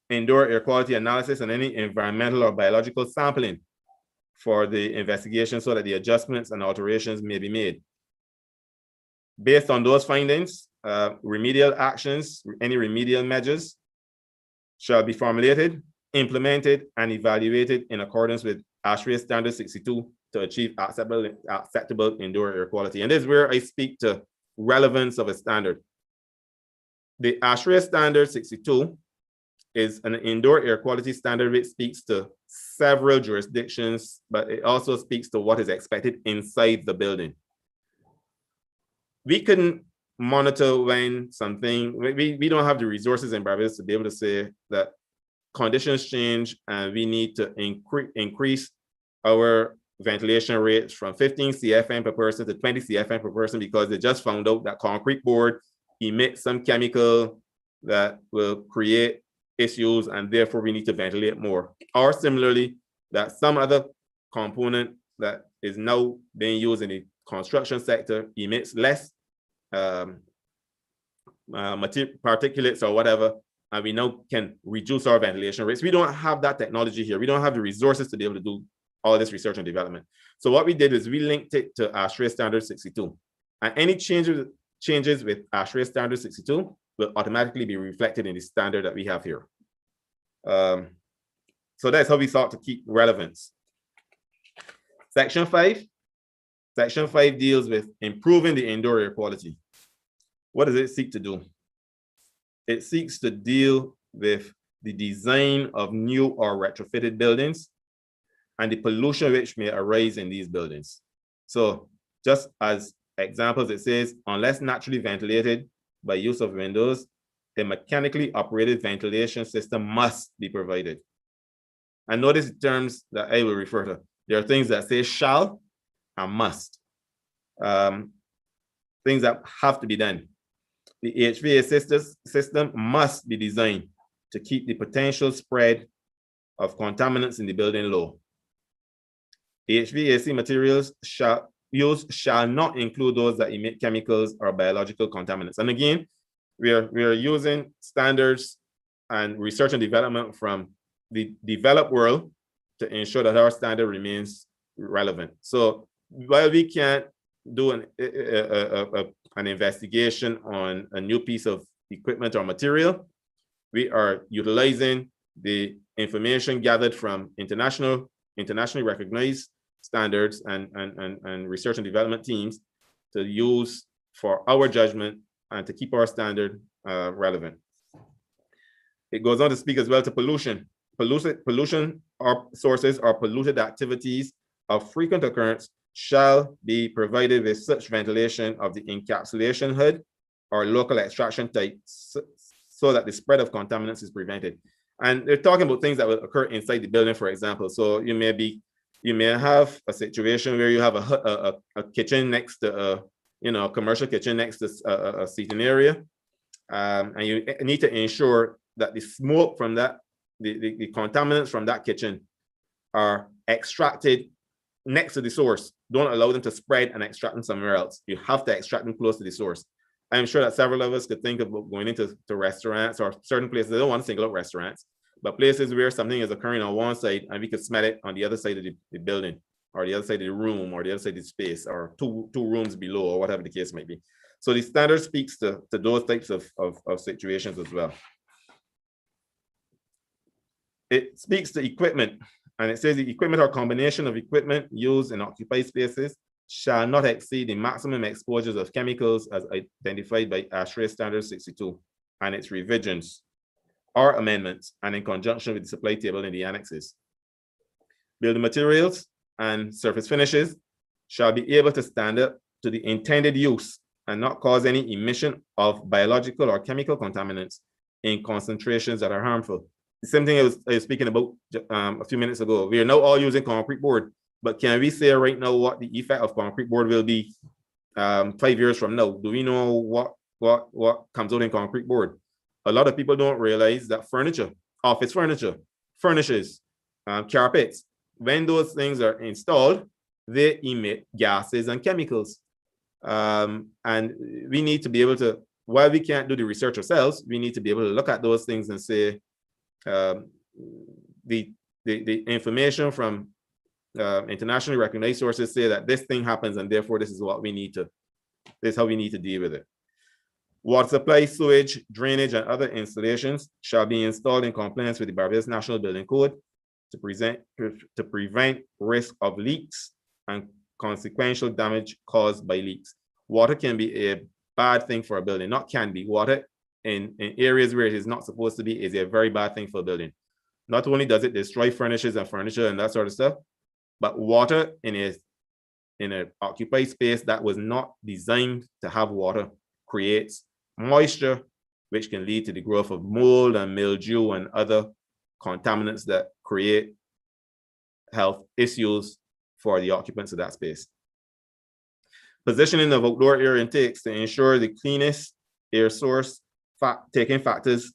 indoor air quality analysis and any environmental or biological sampling for the investigation so that the adjustments and alterations may be made. Based on those findings, remedial actions, any remedial measures shall be formulated, implemented, and evaluated in accordance with ASHRAE Standard 62 to achieve acceptable indoor air quality. And this is where I speak to relevance of a standard. The ASHRAE Standard 62 is an indoor air quality standard which speaks to several jurisdictions, but it also speaks to what is expected inside the building. We couldn't monitor when something, we don't have the resources in Barbados to be able to say that conditions change and we need to increase our ventilation rates from 15 CFM per person to 20 CFM per person because they just found out that concrete board emits some chemical that will create issues and therefore we need to ventilate more. Or similarly, that some other component that is now being used in the construction sector emits less particulates or whatever, and we now can reduce our ventilation rates. We don't have that technology here. We don't have the resources to be able to do all this research and development. So what we did is we linked it to ASHRAE Standard 62. And any changes with ASHRAE Standard 62 will automatically be reflected in the standard that we have here. So that's how we thought to keep relevance. Section 5. Section 5 deals with improving the indoor air quality. What does it seek to do? It seeks to deal with the design of new or retrofitted buildings and the pollution which may arise in these buildings. So just as examples, it says, unless naturally ventilated by use of windows, a mechanically operated ventilation system must be provided. And notice the terms that I will refer to. There are things that say shall and must. Things that have to be done. The HVAC system must be designed to keep the potential spread of contaminants in the building low. HVAC materials shall not include those that emit chemicals or biological contaminants. And again, we are using standards and research and development from the developed world to ensure that our standard remains relevant. So while we can't do an investigation on a new piece of equipment or material, we are utilizing the information gathered from internationally recognized standards and research and development teams to use for our judgment and to keep our standard relevant. It goes on to speak as well to pollution. Pollution or sources or polluted activities of frequent occurrence shall be provided with such ventilation of the encapsulation hood or local extraction type so that the spread of contaminants is prevented. And they're talking about things that will occur inside the building, for example. So you may have a situation where you have a kitchen next to a commercial kitchen next to a seating area, and you need to ensure that the smoke from that, the contaminants from that kitchen are extracted next to the source. Don't allow them to spread and extract them somewhere else. You have to extract them close to the source. I'm sure that several of us could think about going into restaurants or certain places. I don't want to single out restaurants, but places where something is occurring on one side and we could smell it on the other side of the building or the other side of the room or the other side of the space or two rooms below or whatever the case might be. So the standard speaks to those types of situations as well. It speaks to equipment, and it says the equipment or combination of equipment used in occupied spaces shall not exceed the maximum exposures of chemicals as identified by ASHRAE Standard 62 and its revisions or amendments, and in conjunction with the supply table in the annexes. Building materials and surface finishes shall be able to stand up to the intended use and not cause any emission of biological or chemical contaminants in concentrations that are harmful. The same thing I was speaking about a few minutes ago. We are now all using concrete board, but can we say right now what the effect of concrete board will be 5 years from now? Do we know what comes out in concrete board? A lot of people don't realize that furniture, office furniture, furnishes, carpets, when those things are installed, they emit gases and chemicals. And we need to be able to, while we can't do the research ourselves, we need to be able to look at those things and say, the information from internationally recognized sources say that this thing happens and therefore this is what we need to, this is how we need to deal with it. Water supply, sewage, drainage, and other installations shall be installed in compliance with the Barbados National Building Code to prevent risk of leaks and consequential damage caused by leaks. Water can be a bad thing for a building, not can be. Water in areas where it is not supposed to be is a very bad thing for a building. Not only does it destroy furniture and that sort of stuff, but water in an occupied space that was not designed to have water creates moisture, which can lead to the growth of mold and mildew and other contaminants that create health issues for the occupants of that space. Positioning of outdoor air intakes to ensure the cleanest air source, taking factors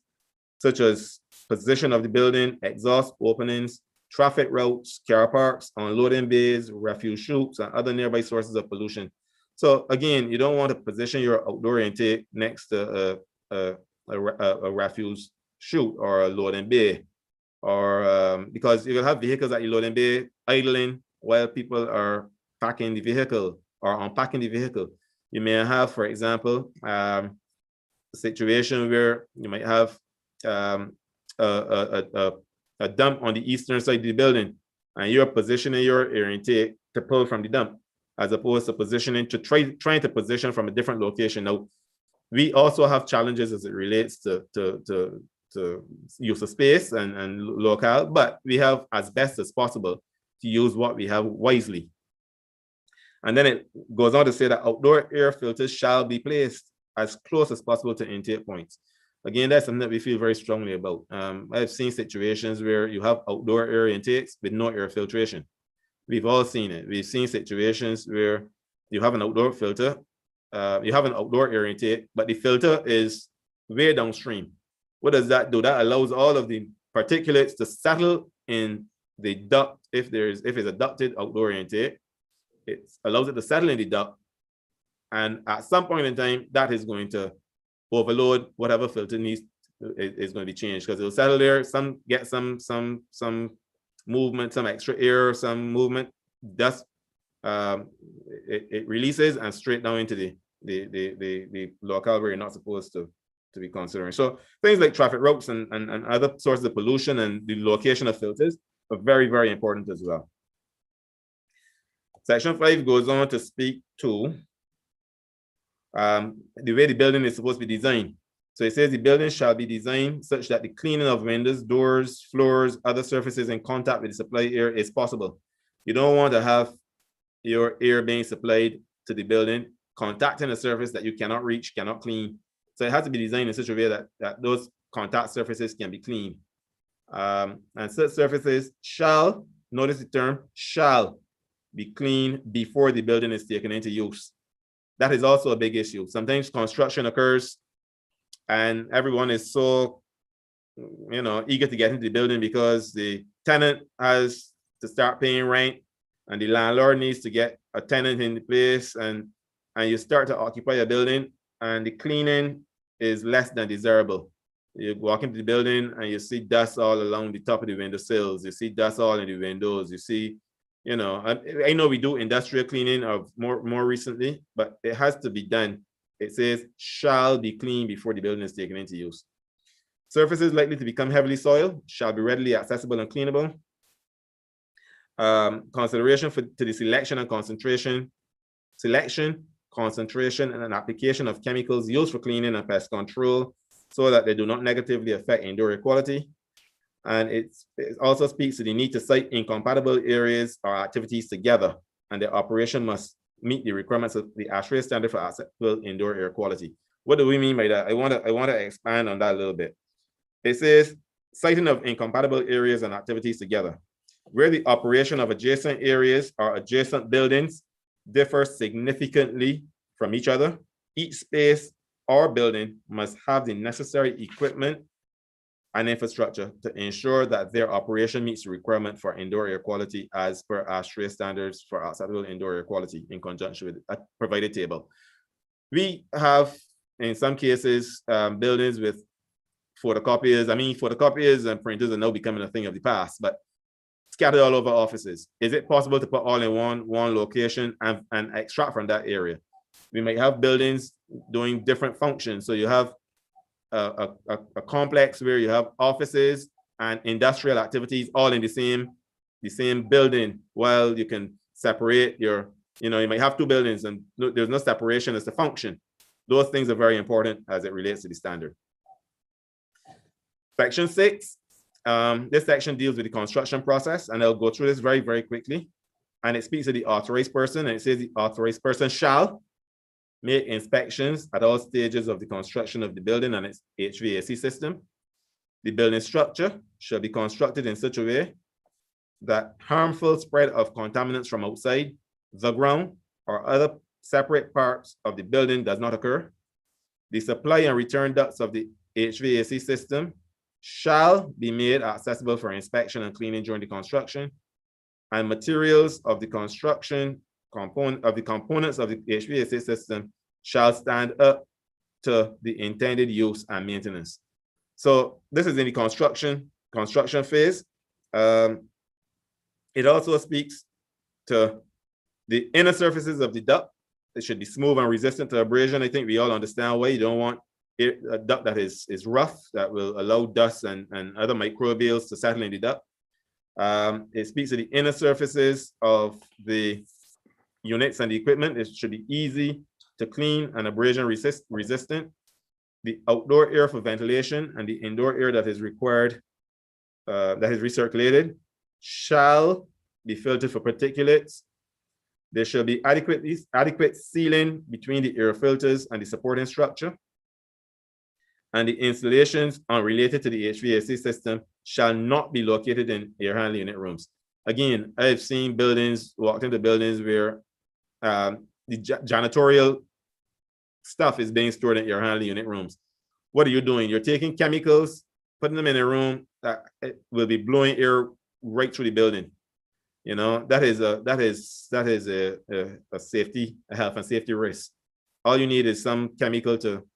such as position of the building, exhaust openings, traffic routes, car parks, unloading bays, refuse chutes, and other nearby sources of pollution. So again, you don't want to position your outdoor intake next to a refuse chute or a loading bay, or because you will have vehicles at your loading bay idling while people are packing the vehicle or unpacking the vehicle. You may have, for example, a situation where you might have a dump on the eastern side of the building, and you're positioning your air intake to pull from the dump, as opposed to positioning to trying to position from a different location. Now, we also have challenges as it relates to use of space and locale, but we have as best as possible to use what we have wisely. And then it goes on to say that outdoor air filters shall be placed as close as possible to intake points. Again, that's something that we feel very strongly about. I've seen situations where you have outdoor air intakes with no air filtration. We've all seen it. We've seen situations where you have an outdoor filter, you have an outdoor air intake, but the filter is way downstream. What does that do? That allows all of the particulates to settle in the duct. If it's a ducted outdoor intake, it allows it to settle in the duct. And at some point in time, that is going to overload whatever filter needs is going to be changed, because it'll settle there, get some movement, some extra air, some movement, dust, it releases and straight down into the locale where you're not supposed to be considering. So things like traffic routes and other sources of pollution and the location of filters are very, very important as well. Section 5 goes on to speak to the way the building is supposed to be designed. So it says the building shall be designed such that the cleaning of windows, doors, floors, other surfaces in contact with the supply air is possible. You don't want to have your air being supplied to the building, contacting a surface that you cannot reach, cannot clean. So it has to be designed in such a way that those contact surfaces can be cleaned. And such surfaces shall, notice the term, shall be cleaned before the building is taken into use. That is also a big issue. Sometimes construction occurs and everyone is so, eager to get into the building because the tenant has to start paying rent and the landlord needs to get a tenant in the place, and you start to occupy a building and the cleaning is less than desirable. You walk into the building and you see dust all along the top of the window sills. You see dust all in the windows. You see, I know we do industrial cleaning of more recently, but it has to be done. It says shall be cleaned before the building is taken into use. Surfaces likely to become heavily soiled shall be readily accessible and cleanable. Consideration to the selection, concentration, and an application of chemicals used for cleaning and pest control so that they do not negatively affect indoor air quality. And it also speaks to the need to site incompatible areas or activities together, and the operation must meet the requirements of the ASHRAE standard for acceptable indoor air quality. What do we mean by that? I want to expand on that a little bit. It says siting of incompatible areas and activities together, where the operation of adjacent areas or adjacent buildings differ significantly from each other. Each space or building must have the necessary equipment and infrastructure to ensure that their operation meets the requirement for indoor air quality as per ASHRAE standards for acceptable indoor air quality in conjunction with a provided table. We have, in some cases, buildings with photocopiers. Photocopiers and printers are now becoming a thing of the past, but scattered all over offices. Is it possible to put all in one location and extract from that area? We might have buildings doing different functions. So you have a complex where you have offices and industrial activities all in the same building, while you can separate your, you might have two buildings and there's no separation as the function. Those things are very important as it relates to the standard. Section 6, this section deals with the construction process, and I'll go through this very, very quickly. And it speaks to the authorized person, and it says the authorized person shall make inspections at all stages of the construction of the building and its HVAC system. The building structure shall be constructed in such a way that harmful spread of contaminants from outside the ground or other separate parts of the building does not occur. The supply and return ducts of the HVAC system shall be made accessible for inspection and cleaning during the construction, and materials of the construction components of the HVAC system shall stand up to the intended use and maintenance. So this is in the construction phase. It also speaks to the inner surfaces of the duct. It should be smooth and resistant to abrasion. I think we all understand why you don't want a duct that is rough, that will allow dust and other microbials to settle in the duct. It speaks to the inner surfaces of the units and the equipment. It should be easy to clean and abrasion resistant. The outdoor air for ventilation and the indoor air that is required, that is recirculated, shall be filtered for particulates. There shall be adequate sealing between the air filters and the supporting structure. And the installations unrelated to the HVAC system shall not be located in air handling unit rooms. Again, I've seen walked into buildings where the janitorial stuff is being stored in air handling unit rooms. What are you doing? You're taking chemicals, putting them in a room that will be blowing air right through the building. That is a health and safety risk. All you need is some chemical to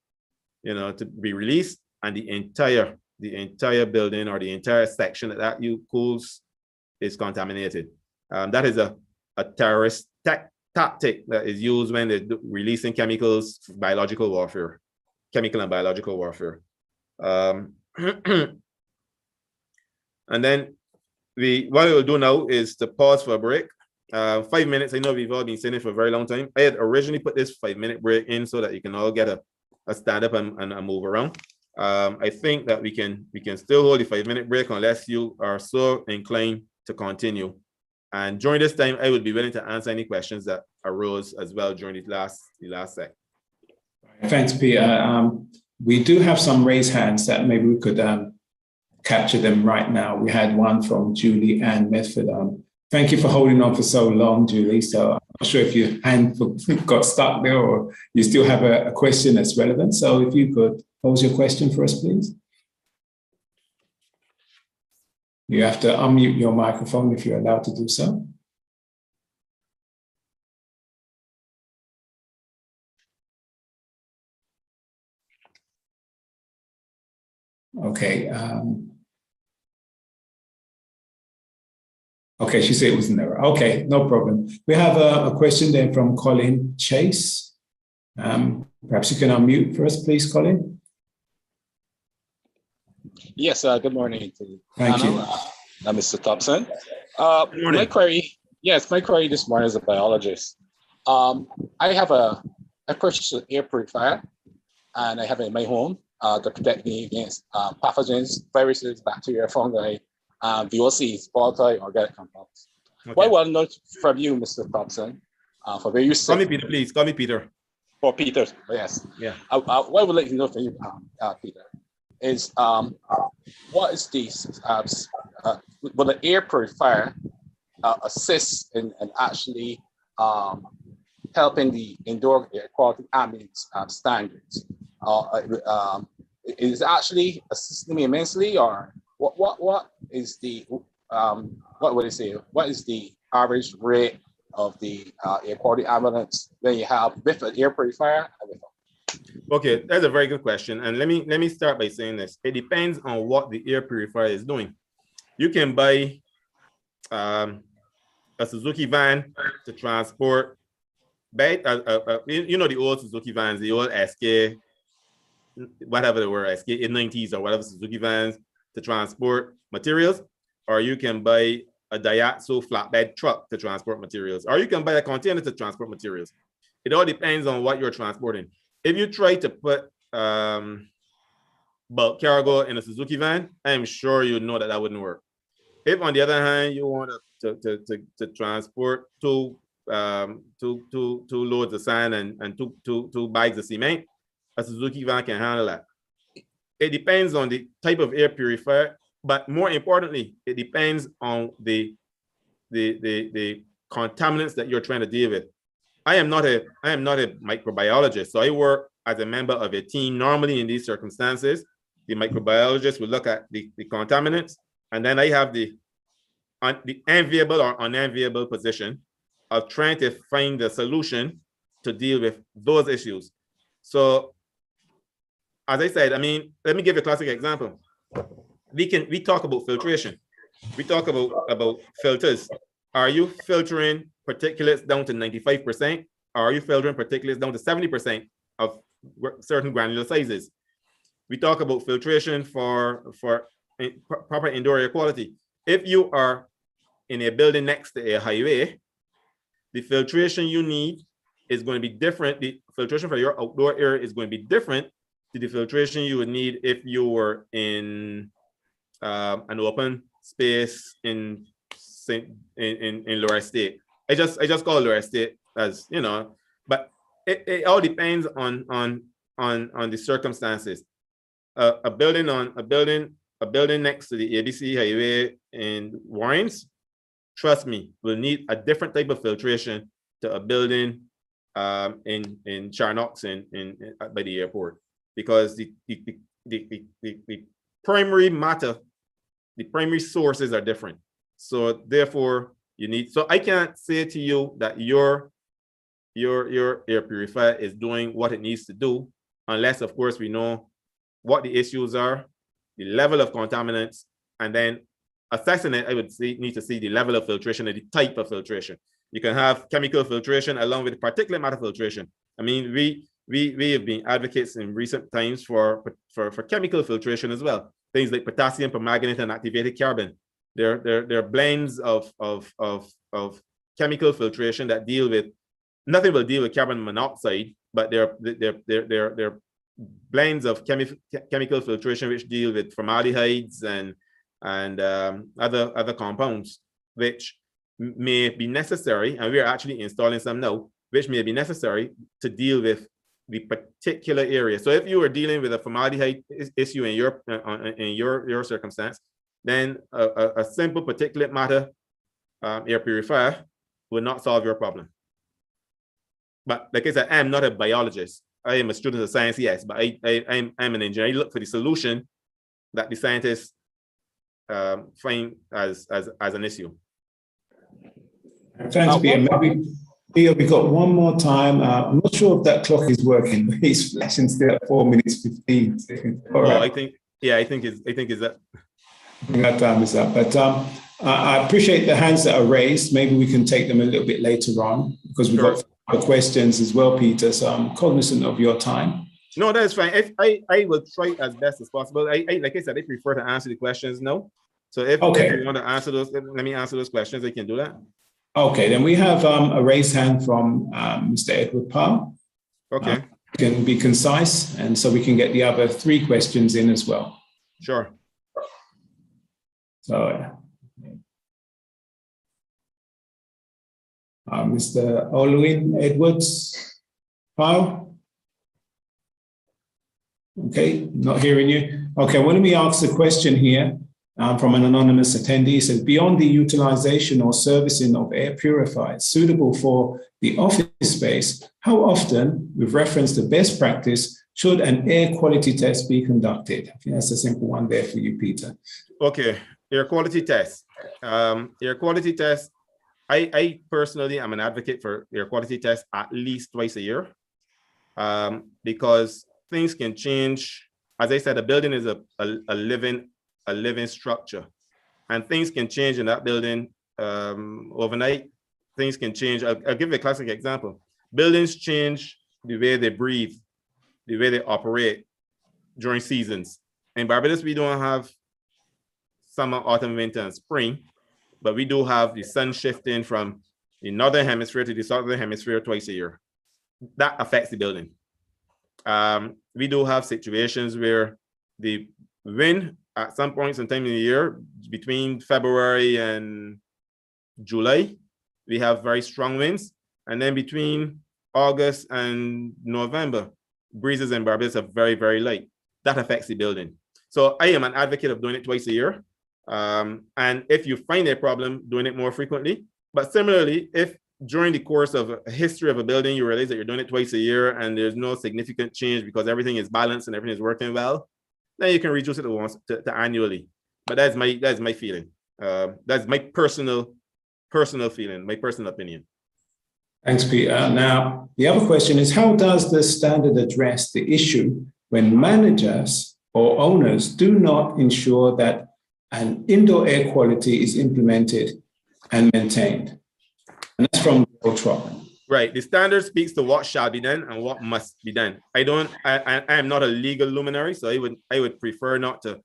be released, and the entire building or the entire section that you cools is contaminated. That is a terrorist tactic that is used when they're releasing chemicals, chemical and biological warfare. And then what we will do now is to pause for a break. 5 minutes. I know we've all been sitting for a very long time. I had originally put this 5-minute break in so that you can all get a stand up and move around. I think that we can still hold the 5-minute break unless you are so inclined to continue. And during this time, I would be willing to answer any questions that arose as well during the last sec. Thanks, Peter. We do have some raised hands that maybe we could capture them right now. We had one from Julie Ann Medford. Thank you for holding on for so long, Julie. So I'm not sure if your hand got stuck there or you still have a question that's relevant. So if you could pose your question for us, please. You have to unmute your microphone if you're allowed to do so. Okay. Okay, she said it was an error. Okay, no problem. We have a question then from Colin Chase. Perhaps you can unmute for us, please, Colin. Yes, good morning to Thank you. Mr. Thompson. My query this morning is a biologist. I purchased an air purifier, and I have it in my home to protect me against pathogens, viruses, bacteria, fungi, VOCs, volatile organic compounds. Okay. What I want to know from you, Mr. Thompson, for where you sit. Call me Peter, please. Call me Peter. For Peter, yes. Yeah. What I would like to know from you, Peter, is what is will the air purifier assist in actually helping the indoor air quality ambient standards? Is it actually assisting me immensely, or what is the what would I say? What is the average rate of the air quality ambulance when you have with an air purifier and without? Okay, that's a very good question. And let me start by saying this. It depends on what the air purifier is doing. You can buy a Suzuki van to transport you know, the old Suzuki vans, the old SK, whatever they were, SK in 90s or whatever Suzuki vans to transport materials, or you can buy a Daihatsu flatbed truck to transport materials, or you can buy a container to transport materials. It all depends on what you're transporting. If you try to put bulk cargo in a Suzuki van, I'm sure you know that that wouldn't work. If on the other hand, you want to transport two loads of sand and two bags of cement, a Suzuki van can handle that. It depends on the type of air purifier, but more importantly, it depends on the contaminants that you're trying to deal with. I am not a microbiologist, so I work as a member of a team. Normally, in these circumstances, the microbiologist will look at the contaminants, and then I have the enviable or unenviable position of trying to find the solution to deal with those issues. So, as I said, I mean, let me give you a classic example. We talk about filtration. We talk about filters. Are you filtering particulates down to 95%? Or are you filtering particulates down to 70% of certain granular sizes? We talk about filtration for proper indoor air quality. If you are in a building next to a highway, the filtration you need is going to be different. The filtration for your outdoor air is going to be different to the filtration you would need if you were in an open space in Lower State. I just call Lower State as, you know, but it all depends on the circumstances. A building next to the ABC highway in Warrens, trust me, will need a different type of filtration to a building in Charnox by the airport, because the primary matter, the primary sources are different. So therefore, you need. So I can't say to you that your air purifier is doing what it needs to do, unless, of course, we know what the issues are, the level of contaminants, and then assessing it, I would need to see the level of filtration and the type of filtration. You can have chemical filtration along with particulate matter filtration. I mean, we have been advocates in recent times for chemical filtration as well. Things like potassium permanganate and activated carbon. They're blends of chemical filtration that deal with, nothing will deal with carbon monoxide, but they're blends of chemical filtration which deal with formaldehydes and other compounds, which may be necessary, and we are actually installing some now, which may be necessary to deal with the particular area. So if you are dealing with a formaldehyde issue in your circumstance, then a simple particulate matter air purifier will not solve your problem. But like I said, I am not a biologist. I am a student of science, yes, but I'm an engineer. I look for the solution that the scientists find as an issue. Thanks, Peter. Maybe, Peter, we got one more time. I'm not sure if that clock is working, but it's flashing still at 4 minutes 15 seconds. All right. I think is that. I think our time is up. But I appreciate the hands that are raised. Maybe we can take them a little bit later on, because we've got other questions as well, Peter. So I'm cognizant of your time. No, that's fine. I will try as best as possible. I like I said, I prefer to answer the questions now. So if you want to answer those, let me answer those questions. I can do that. Okay, then we have a raised hand from Mr. Edward Palm. Okay. Can be concise, and so we can get the other 3 questions in as well. Sure. So, Mr. Olwyn Edwards, Pyle. Okay, not hearing you. Okay, well, let me ask the question here from an anonymous attendee. It says, beyond the utilization or servicing of air purifiers suitable for the office space, how often, with reference to best practice, should an air quality test be conducted? I think that's a simple one there for you, Peter. Okay, air quality test. Air quality test, I personally am an advocate for air quality tests at least twice a year, because things can change. As I said, a building is a living structure, and things can change in that building overnight. Things can change. I'll give you a classic example. buildings change the way they breathe, the way they operate during seasons. In Barbados, we don't have summer, autumn, winter, and spring, but we do have the sun shifting from the northern hemisphere to the southern hemisphere twice a year. That affects the building. We do have situations where the wind at some points in time in the year, between February and July, we have very strong winds. And then between August and November, breezes in Barbados are very, very light. That affects the building. So I am an advocate of doing it twice a year. And if you find a problem, doing it more frequently. But similarly, if during the course of a history of a building, you realize that you're doing it twice a year and there's no significant change because everything is balanced and everything is working well, then you can reduce it once to annually. But that's my feeling. That's my personal feeling, my personal opinion. Thanks, Peter. Now, the other question is, how does the standard address the issue when managers or owners do not ensure that an indoor air quality is implemented and maintained? And that's from Trot. Right. The standard speaks to what shall be done and what must be done. I am not a legal luminary, so I would prefer not to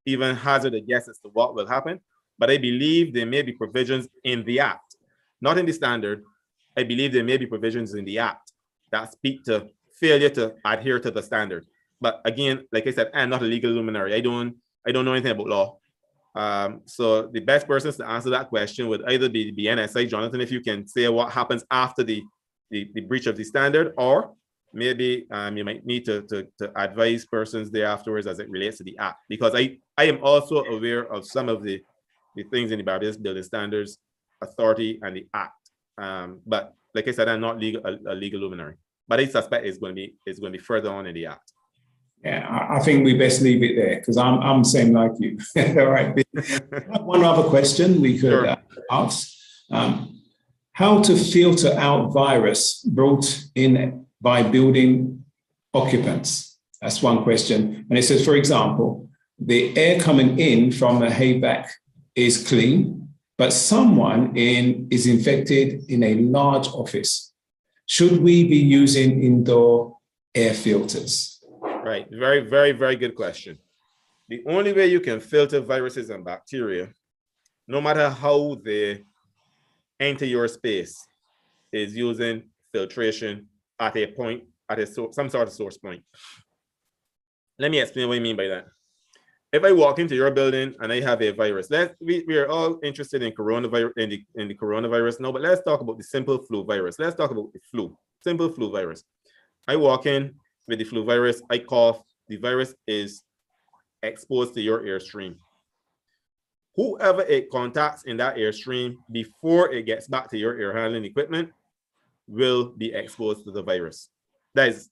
even hazard a guess as to what will happen. But I believe there may be provisions in the Act, not in the standard. I believe there may be provisions in the Act that speak to failure to adhere to the standard. But again, like I said, I'm not a legal luminary. I don't know anything about law. So the best persons to answer that question would either be the NSI, Jonathan, if you can say what happens after the breach of the standard, or maybe you might need to advise persons there afterwards as it relates to the Act, because I am also aware of some of the things in the Barbados Building Standards Authority and the Act. But like I said, I'm not a legal luminary, but I suspect it's going to be further on in the Act. Yeah, I think we best leave it there because I'm same like you. All right. One other question we could ask: how to filter out virus brought in by building occupants? That's one question. And it says, for example, the air coming in from a hayback is clean, but someone is infected in a large office. Should we be using indoor air filters? Right. Very, very, very good question. The only way you can filter viruses and bacteria, no matter how they enter your space, is using filtration at a point, some sort of source point. Let me explain what I mean by that. If I walk into your building and I have a virus, we are all interested in coronavirus, in the coronavirus now, but let's talk about the simple flu virus. Let's talk about the flu, simple flu virus. I walk in with the flu virus, I cough, the virus is exposed to your airstream. Whoever it contacts in that airstream before it gets back to your air handling equipment will be exposed to the virus. That's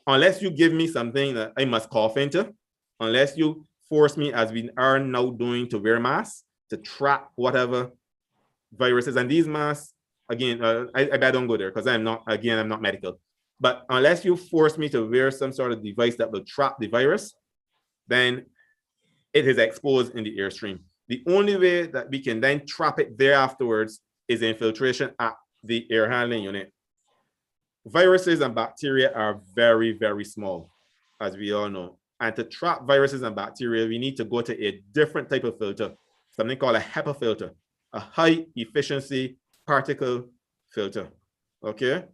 unless you give me something that I must cough into, unless you force me, as we are now doing, to wear masks to trap whatever viruses. And these masks, again, I don't go there because I'm not medical. But unless you force me to wear some sort of device that will trap the virus, then it is exposed in the airstream. The only way that we can then trap it there afterwards is infiltration at the air handling unit. Viruses and bacteria are very, very small, as we all know. And to trap viruses and bacteria, we need to go to a different type of filter, something called a HEPA filter, a high efficiency particle filter, okay?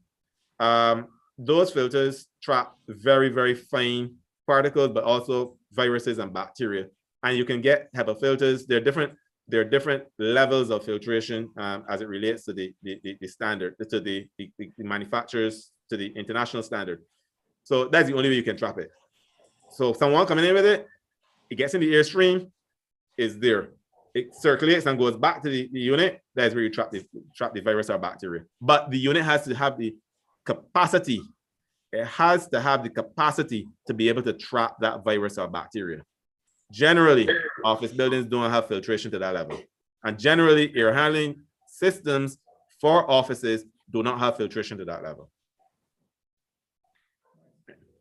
Those filters trap very, very fine particles, but also viruses and bacteria. And you can get HEPA filters. There are different levels of filtration as it relates to the standard, to the manufacturers, to the international standard. So that's the only way you can trap it. So someone coming in with it, it gets in the airstream, is there. It circulates and goes back to the unit. That's where you trap the virus or bacteria. But the unit has to have the capacity. It has to have the capacity to be able to trap that virus or bacteria. Generally, office buildings don't have filtration to that level. And generally, air handling systems for offices do not have filtration to that level.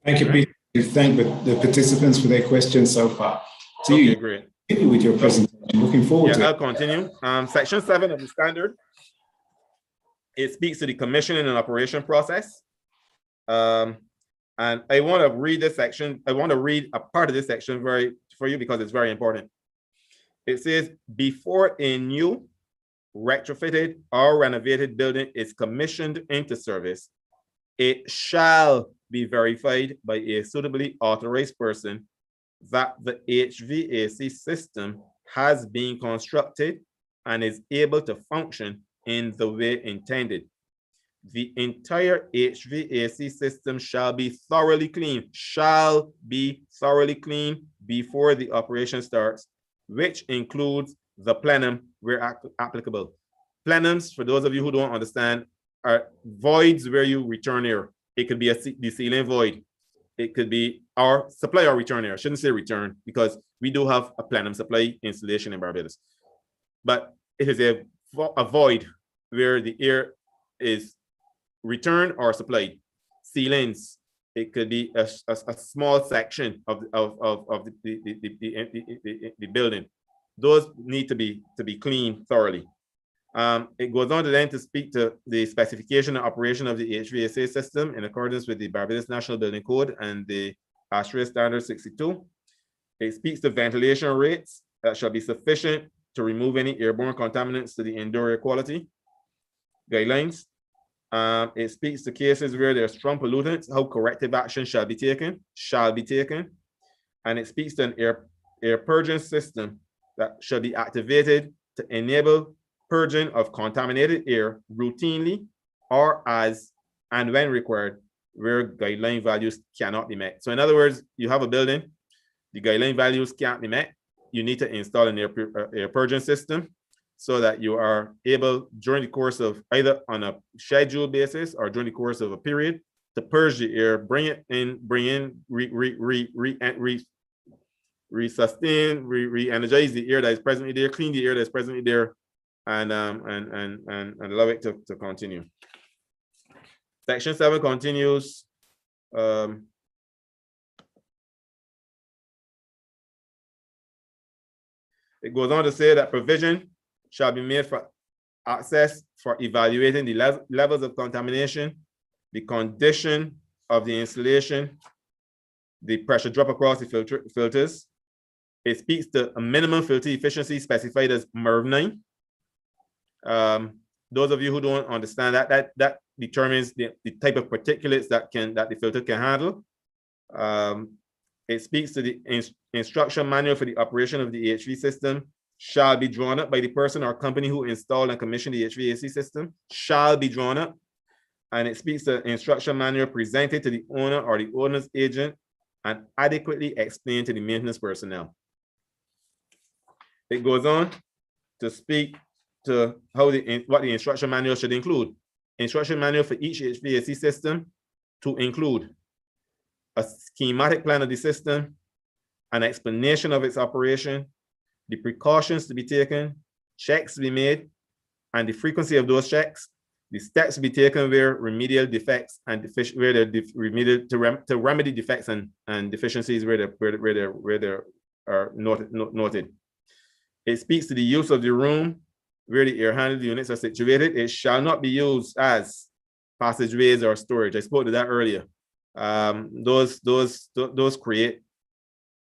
Thank you, Peter. We thank the participants for their questions so far. So okay, you great. Continue with your presentation. Looking forward to it. I'll continue. Section 7 of the standard It speaks to the commissioning and operation process. And I want to read this section. I want to read a part of this section for you because it's very important. It says, before a new, retrofitted, or renovated building is commissioned into service, it shall be verified by a suitably authorized person that the HVAC system has been constructed and is able to function in the way intended. The entire HVAC system shall be thoroughly cleaned before the operation starts, which includes the plenum where applicable. Plenums, for those of you who don't understand, are voids where you return air. It could be the ceiling void. It could be our supply or return air. I shouldn't say return because we do have a plenum supply installation in Barbados. But it is a void where the air is returned or supplied. Ceilings, it could be a small section of the building. Those need to be cleaned thoroughly. It goes on to then to speak to the specification and operation of the HVAC system in accordance with the Barbados National Building Code and the ASHRAE Standard 62. It speaks to ventilation rates that shall be sufficient to remove any airborne contaminants to the indoor air quality guidelines. It speaks to cases where there are strong pollutants, how corrective action shall be taken. And it speaks to an air purging system that shall be activated to enable purging of contaminated air routinely or as and when required where guideline values cannot be met. So in other words, you have a building, the guideline values can't be met, you need to install an air purging system so that you are able during the course of either on a scheduled basis or during the course of a period to purge the air, bring in, resustain, re-energize the air that is presently there, clean the air that is presently there, and allow it to continue. Section 7 continues. It goes on to say that provision shall be made for access for evaluating the levels of contamination, the condition of the installation, the pressure drop across the filters. It speaks to a minimum filter efficiency specified as MERV 9. Those of you who don't understand that determines the type of particulates that the filter can handle. It speaks to the instruction manual for the operation of the HV system shall be drawn up by the person or company who installed and commissioned the HVAC system, shall be drawn up. And it speaks to instruction manual presented to the owner or the owner's agent and adequately explained to the maintenance personnel. It goes on to speak to what the instruction manual should include. Instruction manual for each HVAC system to include a schematic plan of the system, an explanation of its operation, the precautions to be taken, checks to be made, and the frequency of those checks, the steps to be taken where remedial defects and where they're remedial to remedy defects and deficiencies where they are noted. It speaks to the use of the room where the air handling units are situated. It shall not be used as passageways or storage. I spoke to that earlier. Those create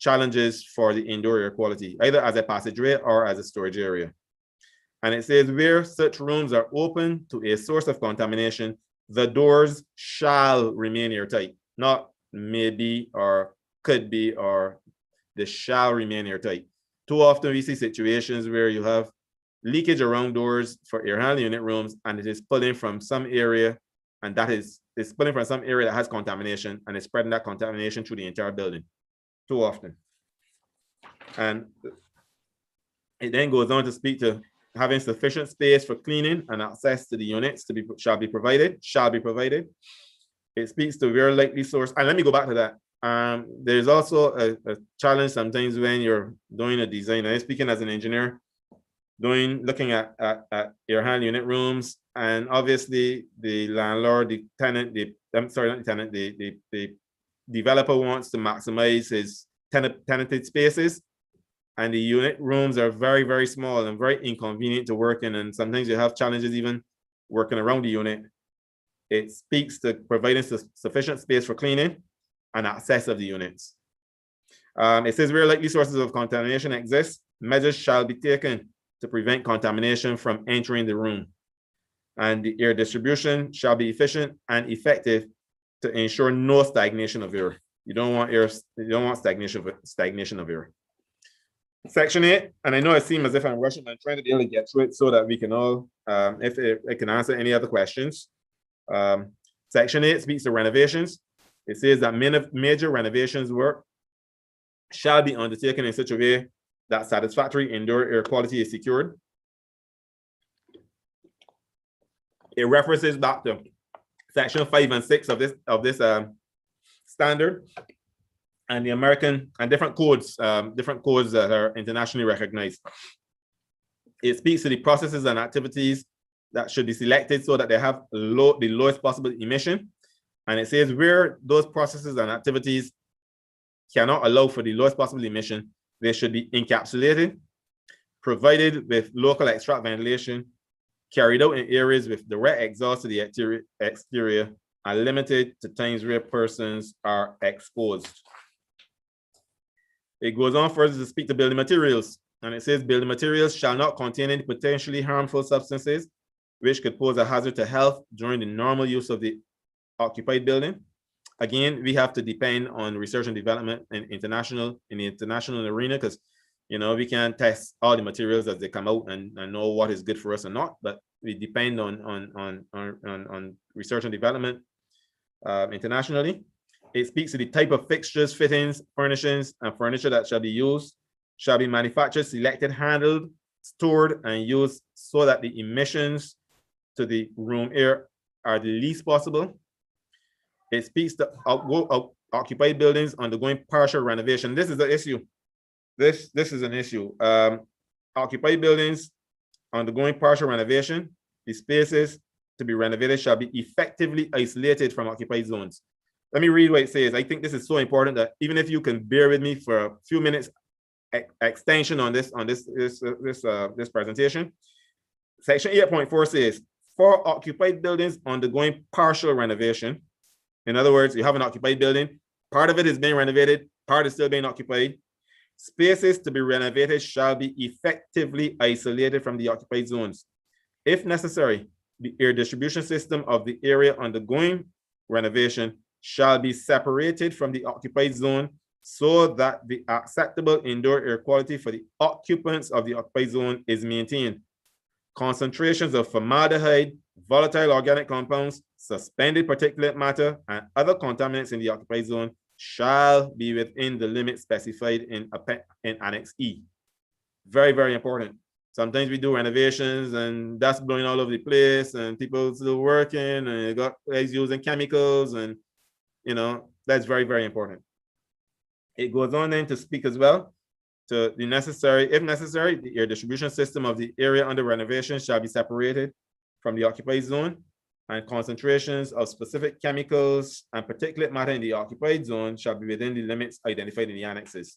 challenges for the indoor air quality, either as a passageway or as a storage area. And it says where such rooms are open to a source of contamination, the doors shall remain airtight, not maybe or could be, or they shall remain airtight. Too often we see situations where you have leakage around doors for air handling unit rooms, and it is pulling from some area, and it's pulling from some area that has contamination, and it's spreading that contamination through the entire building too often. And it then goes on to speak to having sufficient space for cleaning and access to the units shall be provided. It speaks to where likely source, and let me go back to that. There's also a challenge sometimes when you're doing a design, and I'm speaking as an engineer, looking at air handling unit rooms, and obviously the landlord, the tenant, the developer wants to maximize his tenanted spaces, and the unit rooms are very, very small and very inconvenient to work in, and sometimes you have challenges even working around the unit. It speaks to providing sufficient space for cleaning and access of the units. It says where likely sources of contamination exist, measures shall be taken to prevent contamination from entering the room. And the air distribution shall be efficient and effective to ensure no stagnation of air. You don't want stagnation of air. Section 8, and I know it seems as if I'm rushing, I'm trying to be able to get through it so that we can all, if I can answer any other questions. Section 8 speaks to renovations. It says that major renovations work shall be undertaken in such a way that satisfactory indoor air quality is secured. It references back to section 5 and 6 of this standard, and the American and different codes that are internationally recognized. It speaks to the processes and activities that should be selected so that they have the lowest possible emission. And it says where those processes and activities cannot allow for the lowest possible emission, they should be encapsulated, provided with local extract ventilation, carried out in areas with direct exhaust to the exterior, and limited to times where persons are exposed. It goes on further to speak to building materials, and it says building materials shall not contain any potentially harmful substances which could pose a hazard to health during the normal use of the occupied building. Again, we have to depend on research and development in the international arena, because we can't test all the materials as they come out and know what is good for us or not, but we depend on research and development internationally. It speaks to the type of fixtures, fittings, furnishings, and furniture that shall be used, shall be manufactured, selected, handled, stored, and used so that the emissions to the room air are the least possible. It speaks to occupied buildings undergoing partial renovation. This is the issue. This is an issue. Occupied buildings undergoing partial renovation, the spaces to be renovated shall be effectively isolated from occupied zones. Let me read what it says. I think this is so important that even if you can bear with me for a few minutes extension on this presentation. Section 8.4 says, for occupied buildings undergoing partial renovation, in other words, you have an occupied building, part of it is being renovated, part is still being occupied. Spaces to be renovated shall be effectively isolated from the occupied zones. If necessary, the air distribution system of the area undergoing renovation shall be separated from the occupied zone so that the acceptable indoor air quality for the occupants of the occupied zone is maintained. Concentrations of formaldehyde, volatile organic compounds, suspended particulate matter, and other contaminants in the occupied zone shall be within the limits specified in Annex E. Very, very important. Sometimes we do renovations and dust blowing all over the place and people still working and you got guys using chemicals, and that's very, very important. It goes on then to speak as well to the necessary, if necessary, the air distribution system of the area under renovation shall be separated from the occupied zone, and concentrations of specific chemicals and particulate matter in the occupied zone shall be within the limits identified in the annexes.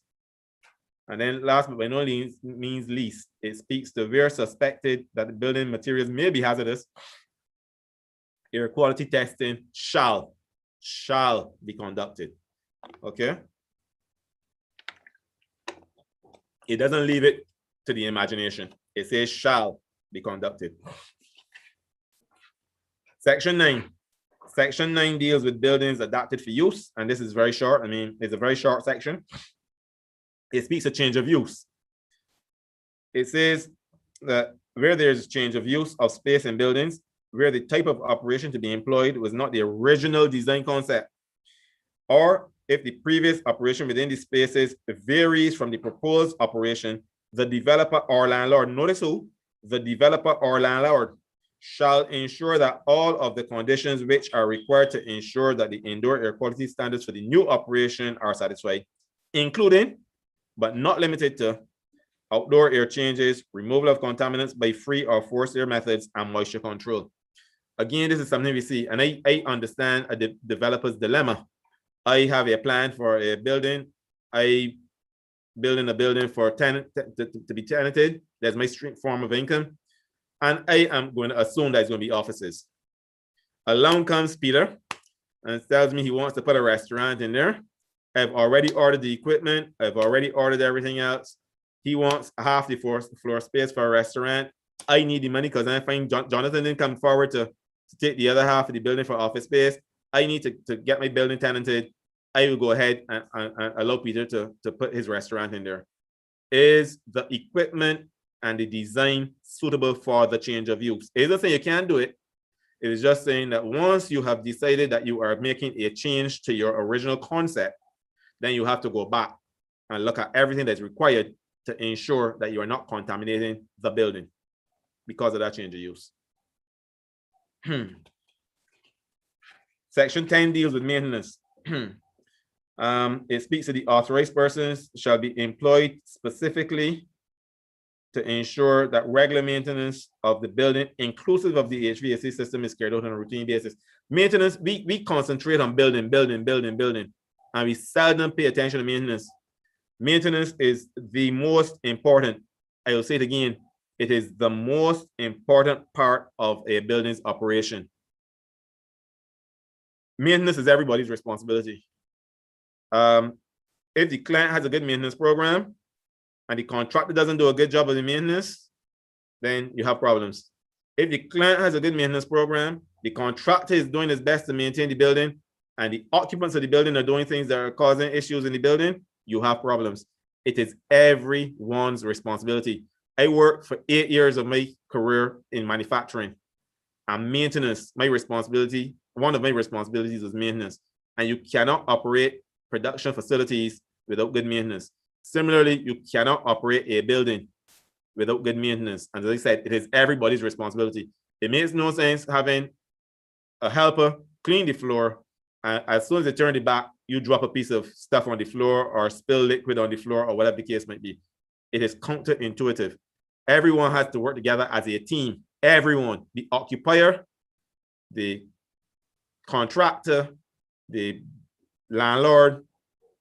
And then last but by no means least, it speaks to where suspected that the building materials may be hazardous, air quality testing shall be conducted. Okay? It doesn't leave it to the imagination. It says shall be conducted. Section 9. Section 9 deals with buildings adapted for use, and this is very short. I mean, it's a very short section. It speaks of change of use. It says that where there's change of use of space in buildings, where the type of operation to be employed was not the original design concept, or if the previous operation within the spaces varies from the proposed operation, the developer or landlord, notice who, the developer or landlord, shall ensure that all of the conditions which are required to ensure that the indoor air quality standards for the new operation are satisfied, including, but not limited to, outdoor air changes, removal of contaminants by free or forced air methods, and moisture control. Again, this is something we see, and I understand a developer's dilemma. I have a plan for a building. I building a building for tenant to be tenanted. That's my form of income. and I am going to assume that it's going to be offices. Along comes Peter and tells me he wants to put a restaurant in there. I've already ordered the equipment. I've already ordered everything else. He wants half the floor space for a restaurant. I need the money because I find Jonathan didn't come forward to take the other half of the building for office space. I need to get my building tenanted. I will go ahead and allow Peter to put his restaurant in there. Is the equipment and the design suitable for the change of use? It doesn't say you can't do it. It is just saying that once you have decided that you are making a change to your original concept, then you have to go back and look at everything that's required to ensure that you are not contaminating the building because of that change of use. Section 10 deals with maintenance. It speaks to the authorized persons shall be employed specifically to ensure that regular maintenance of the building, inclusive of the HVAC system, is carried out on a routine basis. Maintenance, we concentrate on building, and we seldom pay attention to maintenance. Maintenance is the most important. I will say it again. It is the most important part of a building's operation. Maintenance is everybody's responsibility. If the client has a good maintenance program and the contractor doesn't do a good job of the maintenance, then you have problems. If the client has a good maintenance program, the contractor is doing his best to maintain the building, and the occupants of the building are doing things that are causing issues in the building, you have problems. It is everyone's responsibility. I worked for 8 years of my career in manufacturing, and maintenance, my responsibility, one of my responsibilities was maintenance. And you cannot operate production facilities without good maintenance. Similarly, you cannot operate a building without good maintenance. And as I said, it is everybody's responsibility. It makes no sense having a helper clean the floor, and as soon as they turn it back, you drop a piece of stuff on the floor or spill liquid on the floor or whatever the case might be. It is counterintuitive. Everyone has to work together as a team. Everyone, the occupier, the contractor, the landlord,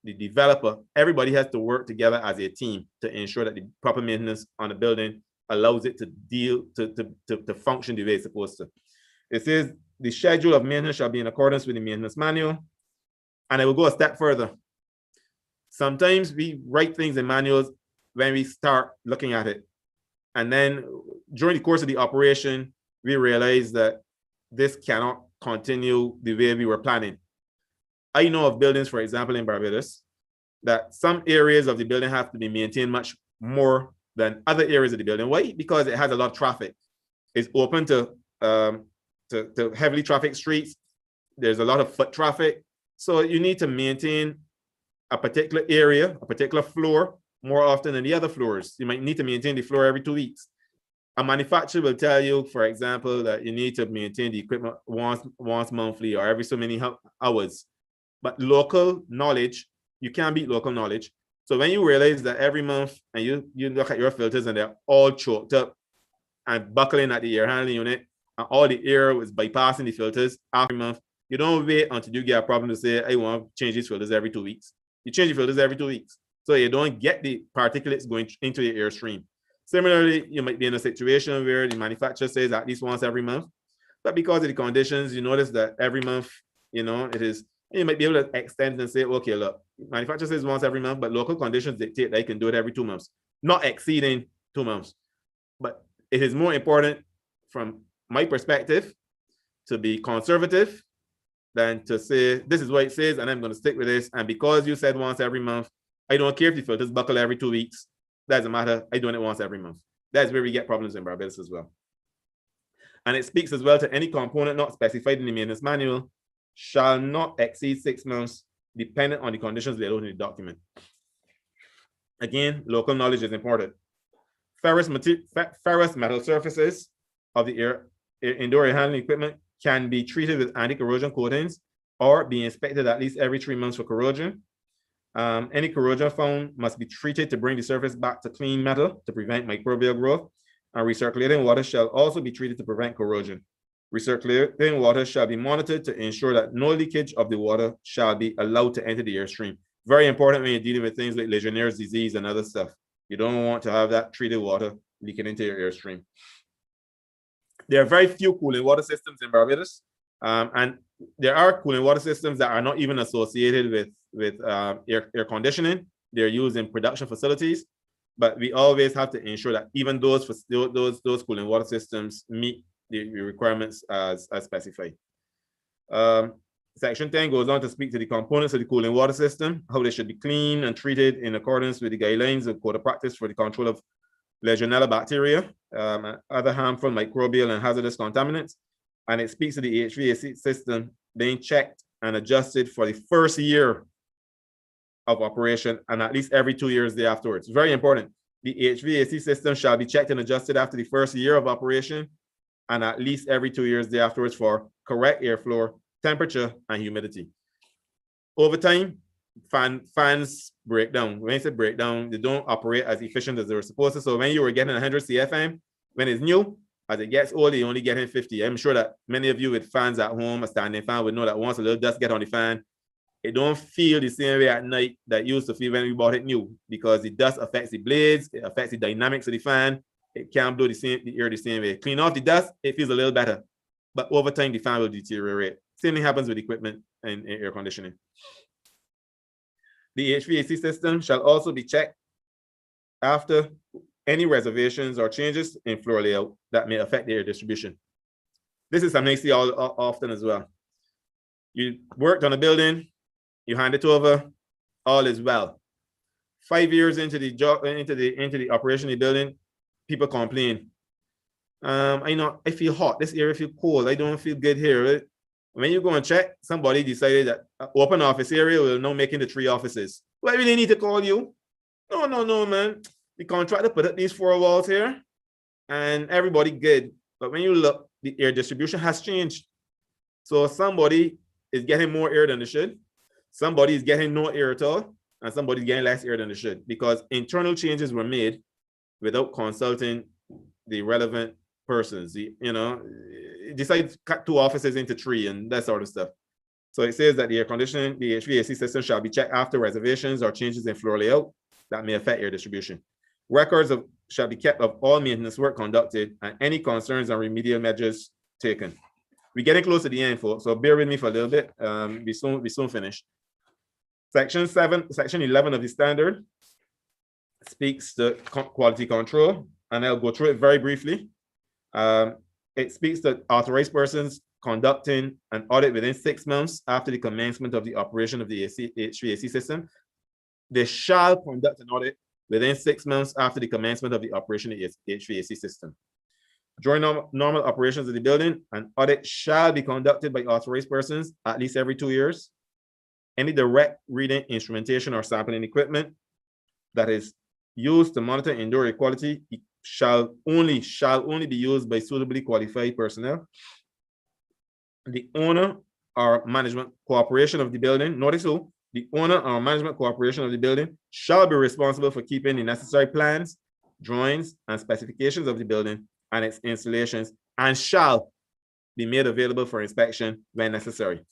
the developer, everybody has to work together as a team to ensure that the proper maintenance on the building allows it to function the way it's supposed to. It says the schedule of maintenance shall be in accordance with the maintenance manual. And I will go a step further. Sometimes we write things in manuals when we start looking at it. And then during the course of the operation, we realize that this cannot continue the way we were planning. I know of buildings, for example, in Barbados, that some areas of the building have to be maintained much more than other areas of the building. Why? Because it has a lot of traffic. It's open to heavily trafficked streets. There's a lot of foot traffic. So you need to maintain a particular area, a particular floor, more often than the other floors. You might need to maintain the floor every 2 weeks. A manufacturer will tell you, for example, that you need to maintain the equipment once monthly or every so many hours. But local knowledge, you can't beat local knowledge. So when you realize that every month and you look at your filters and they're all choked up and buckling at the air handling unit, and all the air was bypassing the filters every month, you don't wait until you get a problem to say, I want to change these filters every 2 weeks. You change the filters every 2 weeks. So you don't get the particulates going into your airstream. Similarly, you might be in a situation where the manufacturer says at least once every month, but because of the conditions, you notice that every month, it is, you might be able to extend and say, okay, look, manufacturer says once every month, but local conditions dictate that you can do it every 2 months, not exceeding 2 months. But it is more important from my perspective to be conservative than to say, this is what it says, and I'm going to stick with this. And because you said once every month, I don't care if the filters buckle every 2 weeks. Doesn't matter. I'm doing it once every month. That's where we get problems in Barbados as well. And it speaks as well to any component not specified in the maintenance manual shall not exceed 6 months, dependent on the conditions laid out in the document. Again, local knowledge is important. Ferrous metal surfaces of the indoor air handling equipment can be treated with anti-corrosion coatings or be inspected at least every 3 months for corrosion. Any corrosion found must be treated to bring the surface back to clean metal to prevent microbial growth. And recirculating water shall also be treated to prevent corrosion. Recirculating water shall be monitored to ensure that no leakage of the water shall be allowed to enter the airstream. Very important when you're dealing with things like Legionnaire's disease and other stuff. You don't want to have that treated water leaking into your airstream. there are very few cooling water systems in Barbados, and there are cooling water systems that are not even associated with air conditioning. They're used in production facilities, but we always have to ensure that even those cooling water systems meet the requirements as specified. Section 10 goes on to speak to the components of the cooling water system, how they should be cleaned and treated in accordance with the guidelines of code of practice for the control of Legionella bacteria, and other harmful microbial and hazardous contaminants. And it speaks to the HVAC system being checked and adjusted for the first year of operation and at least every 2 years thereafter. It's very important. The HVAC system shall be checked and adjusted after the first year of operation and at least every 2 years thereafter for correct airflow, temperature, and humidity. Over time, fans break down. When I say break down, they don't operate as efficient as they were supposed to. So when you were getting 100 CFM, when it's new, as it gets old, you only getting 50. I'm sure that many of you with fans at home, a standing fan, would know that once a little dust get on the fan, it don't feel the same way at night that used to feel when we bought it new, because the dust affects the blades, it affects the dynamics of the fan. It can't blow the air the same way. Clean off the dust, it feels a little better. But over time, the fan will deteriorate. Same thing happens with equipment and air conditioning. The HVAC system shall also be checked after any reservations or changes in floor layout that may affect the air distribution. This is something I see often as well. You worked on a building, you hand it over, all is well. 5 years into the job, into the operation of the building, people complain. I feel hot. This area feel cold. I don't feel good here. Right? When you go and check, somebody decided that open office area will now making the 3 offices. Why really need to call you? No, man. The contractor put up these 4 walls here, and everybody good. But when you look, the air distribution has changed. So somebody is getting more air than they should. Somebody is getting no air at all, and somebody's getting less air than they should, because internal changes were made without consulting the relevant persons. Decide to cut 2 offices into 3 and that sort of stuff. So it says that the air conditioning, the HVAC system shall be checked after reservations or changes in floor layout that may affect air distribution. Records shall be kept of all maintenance work conducted and any concerns and remedial measures taken. We're getting close to the end, folks, so bear with me for a little bit. We soon finish. Section 11 of the standard speaks to quality control, and I'll go through it very briefly. It speaks to authorized persons conducting an audit within 6 months after the commencement of the operation of the HVAC system. They shall conduct an audit within 6 months after the commencement of the operation of the HVAC system. During normal operations of the building, an audit shall be conducted by authorized persons at least every 2 years. Any direct reading instrumentation or sampling equipment that is used to monitor indoor air quality shall only be used by suitably qualified personnel. The owner or management corporation of the building, notice who, the owner or management corporation of the building shall be responsible for keeping the necessary plans, drawings, and specifications of the building and its installations, and shall be made available for inspection when necessary.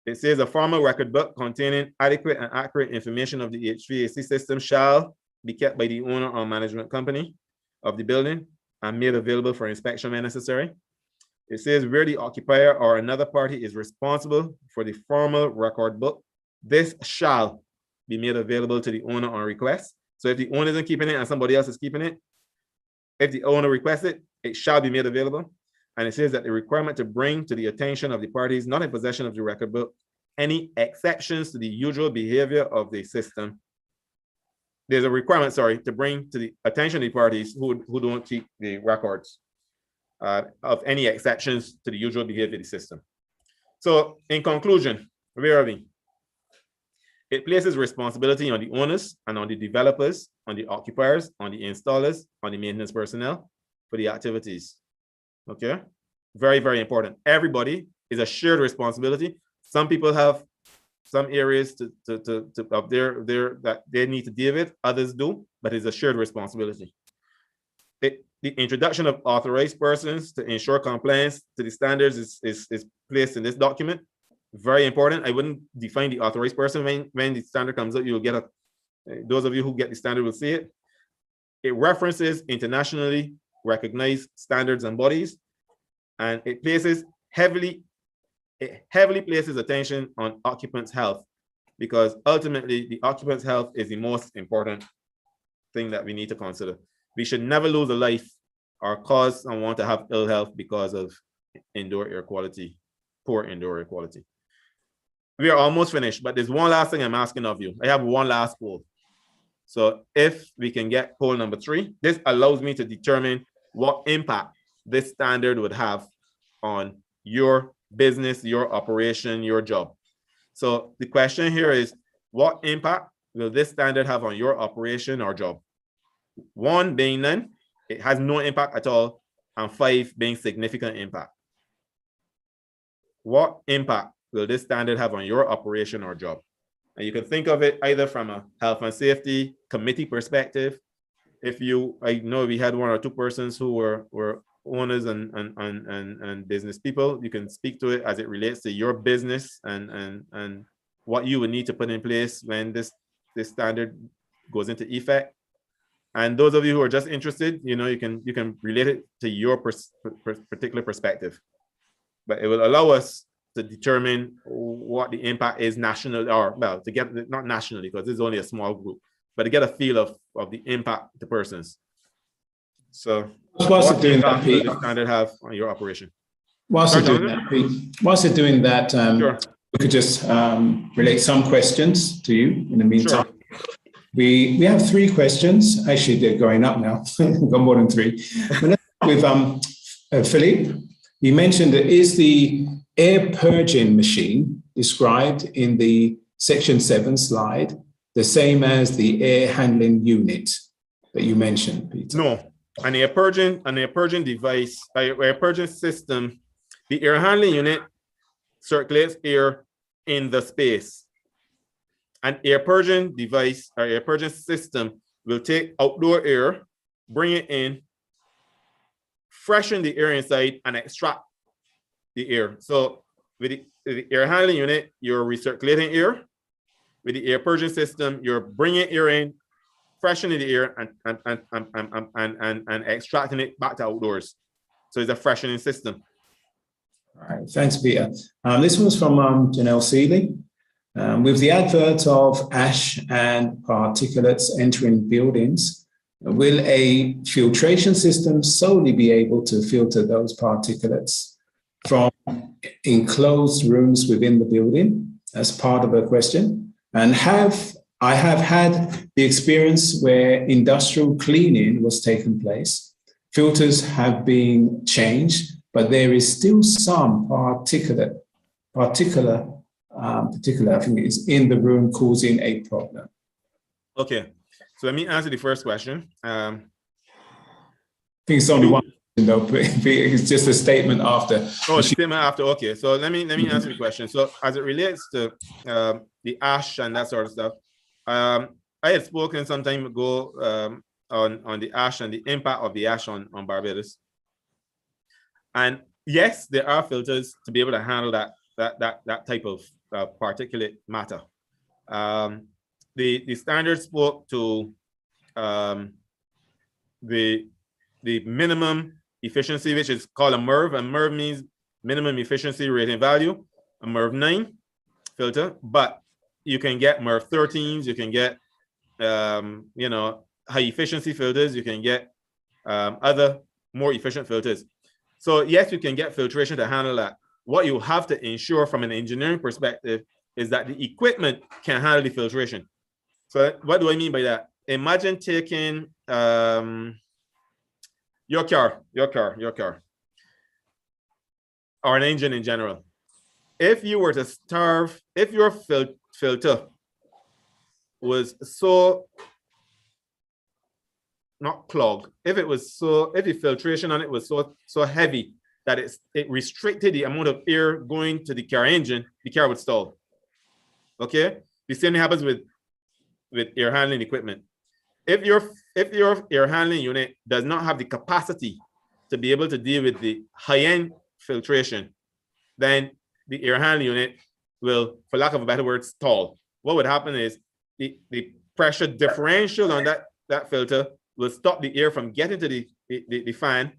It says a formal record book containing adequate and accurate information of the HVAC system shall be kept by the owner or management company of the building and made available for inspection when necessary. It says where the occupier or another party is responsible for the formal record book, this shall be made available to the owner on request. So if the owner isn't keeping it and somebody else is keeping it, if the owner requests it, it shall be made available. And it says that the requirement to bring to the attention of the parties not in possession of the record book any exceptions to the usual behavior of the system. There's a requirement, to bring to the attention of the parties who don't keep the records of any exceptions to the usual behavior of the system. So in conclusion, where are we? It places responsibility on the owners and on the developers, on the occupiers, on the installers, on the maintenance personnel for the activities. Okay, very, very important. Everybody is a shared responsibility. Some people have some areas of their that they need to deal with, others do, but it's a shared responsibility. The introduction of authorized persons to ensure compliance to the standards is placed in this document. Very important. I wouldn't define the authorized person when the standard comes up. You'll get those of you who get the standard will see it. It references internationally recognized standards and bodies, and it heavily places attention on occupants' health, because ultimately the occupant's health is the most important thing that we need to consider. We should never lose a life or cause someone to have ill health because of indoor air quality, poor indoor air quality. We are almost finished, but there's one last thing I'm asking of you. I have one last poll. So if we can get poll number 3, this allows me to determine what impact this standard would have on your business, your operation, your job. So the question here is, what impact will this standard have on your operation or job? 1 being none, it has no impact at all, and 5 being significant impact. What impact will this standard have on your operation or job? And you can think of it either from a health and safety committee perspective. I know we had 1 or 2 persons who were owners and business people. You can speak to it as it relates to your business and what you would need to put in place when this standard goes into effect. And those of you who are just interested, you can relate it to your particular perspective. But it will allow us to determine what the impact is national, or well, to get, not nationally, because this is only a small group, but to get a feel of the impact to persons. So whilst they're doing that, Pete, does this standard have on your operation? Whilst they're doing that, Sure. we could just relate some questions to you in the meantime. Sure. We have 3 questions. Actually, they're going up now. We've got more than 3. But let's start with Philippe. You mentioned that is the air purging machine described in the section 7 slide the same as the air handling unit that you mentioned, Peter? No, an air purging device, air purging system, the air handling unit circulates air in the space. An air purging device or air purging system will take outdoor air, bring it in, freshen the air inside, and extract the air. So with the air handling unit, you're recirculating air. With the air purging system, you're bringing air in, freshening the air, and extracting it back to outdoors. So it's a freshening system. All right, thanks, Peter. This one's from Janelle Seeley. With the advent of ash and particulates entering buildings, will a filtration system solely be able to filter those particulates from enclosed rooms within the building? As part of a question. And I have had the experience where industrial cleaning was taking place. Filters have been changed, but there is still some particular, I think it's in the room causing a problem. Okay, so let me answer the first question. I think it's only one, though, but it's just a statement after. Oh, the statement after. Okay, so let me answer the question. So as it relates to the ash and that sort of stuff, I had spoken some time ago on the ash and the impact of the ash on Barbados. And yes, there are filters to be able to handle that type of particulate matter. The standard spoke to the minimum efficiency, which is called a MERV, and MERV means minimum efficiency rating value, a MERV 9 filter, but you can get MERV 13s, you can get high efficiency filters, you can get other more efficient filters. So yes, you can get filtration to handle that. What you have to ensure from an engineering perspective is that the equipment can handle the filtration. So what do I mean by that? Imagine taking your car, or an engine in general. If you were to starve, if your filter was so not clogged, if the filtration on it was so heavy that it restricted the amount of air going to the car engine, the car would stall. Okay, the same thing happens with air handling equipment. If your air handling unit does not have the capacity to be able to deal with the high-end filtration, then the air handling unit will, for lack of a better word, stall. What would happen is the pressure differential on that filter will stop the air from getting to the the fan,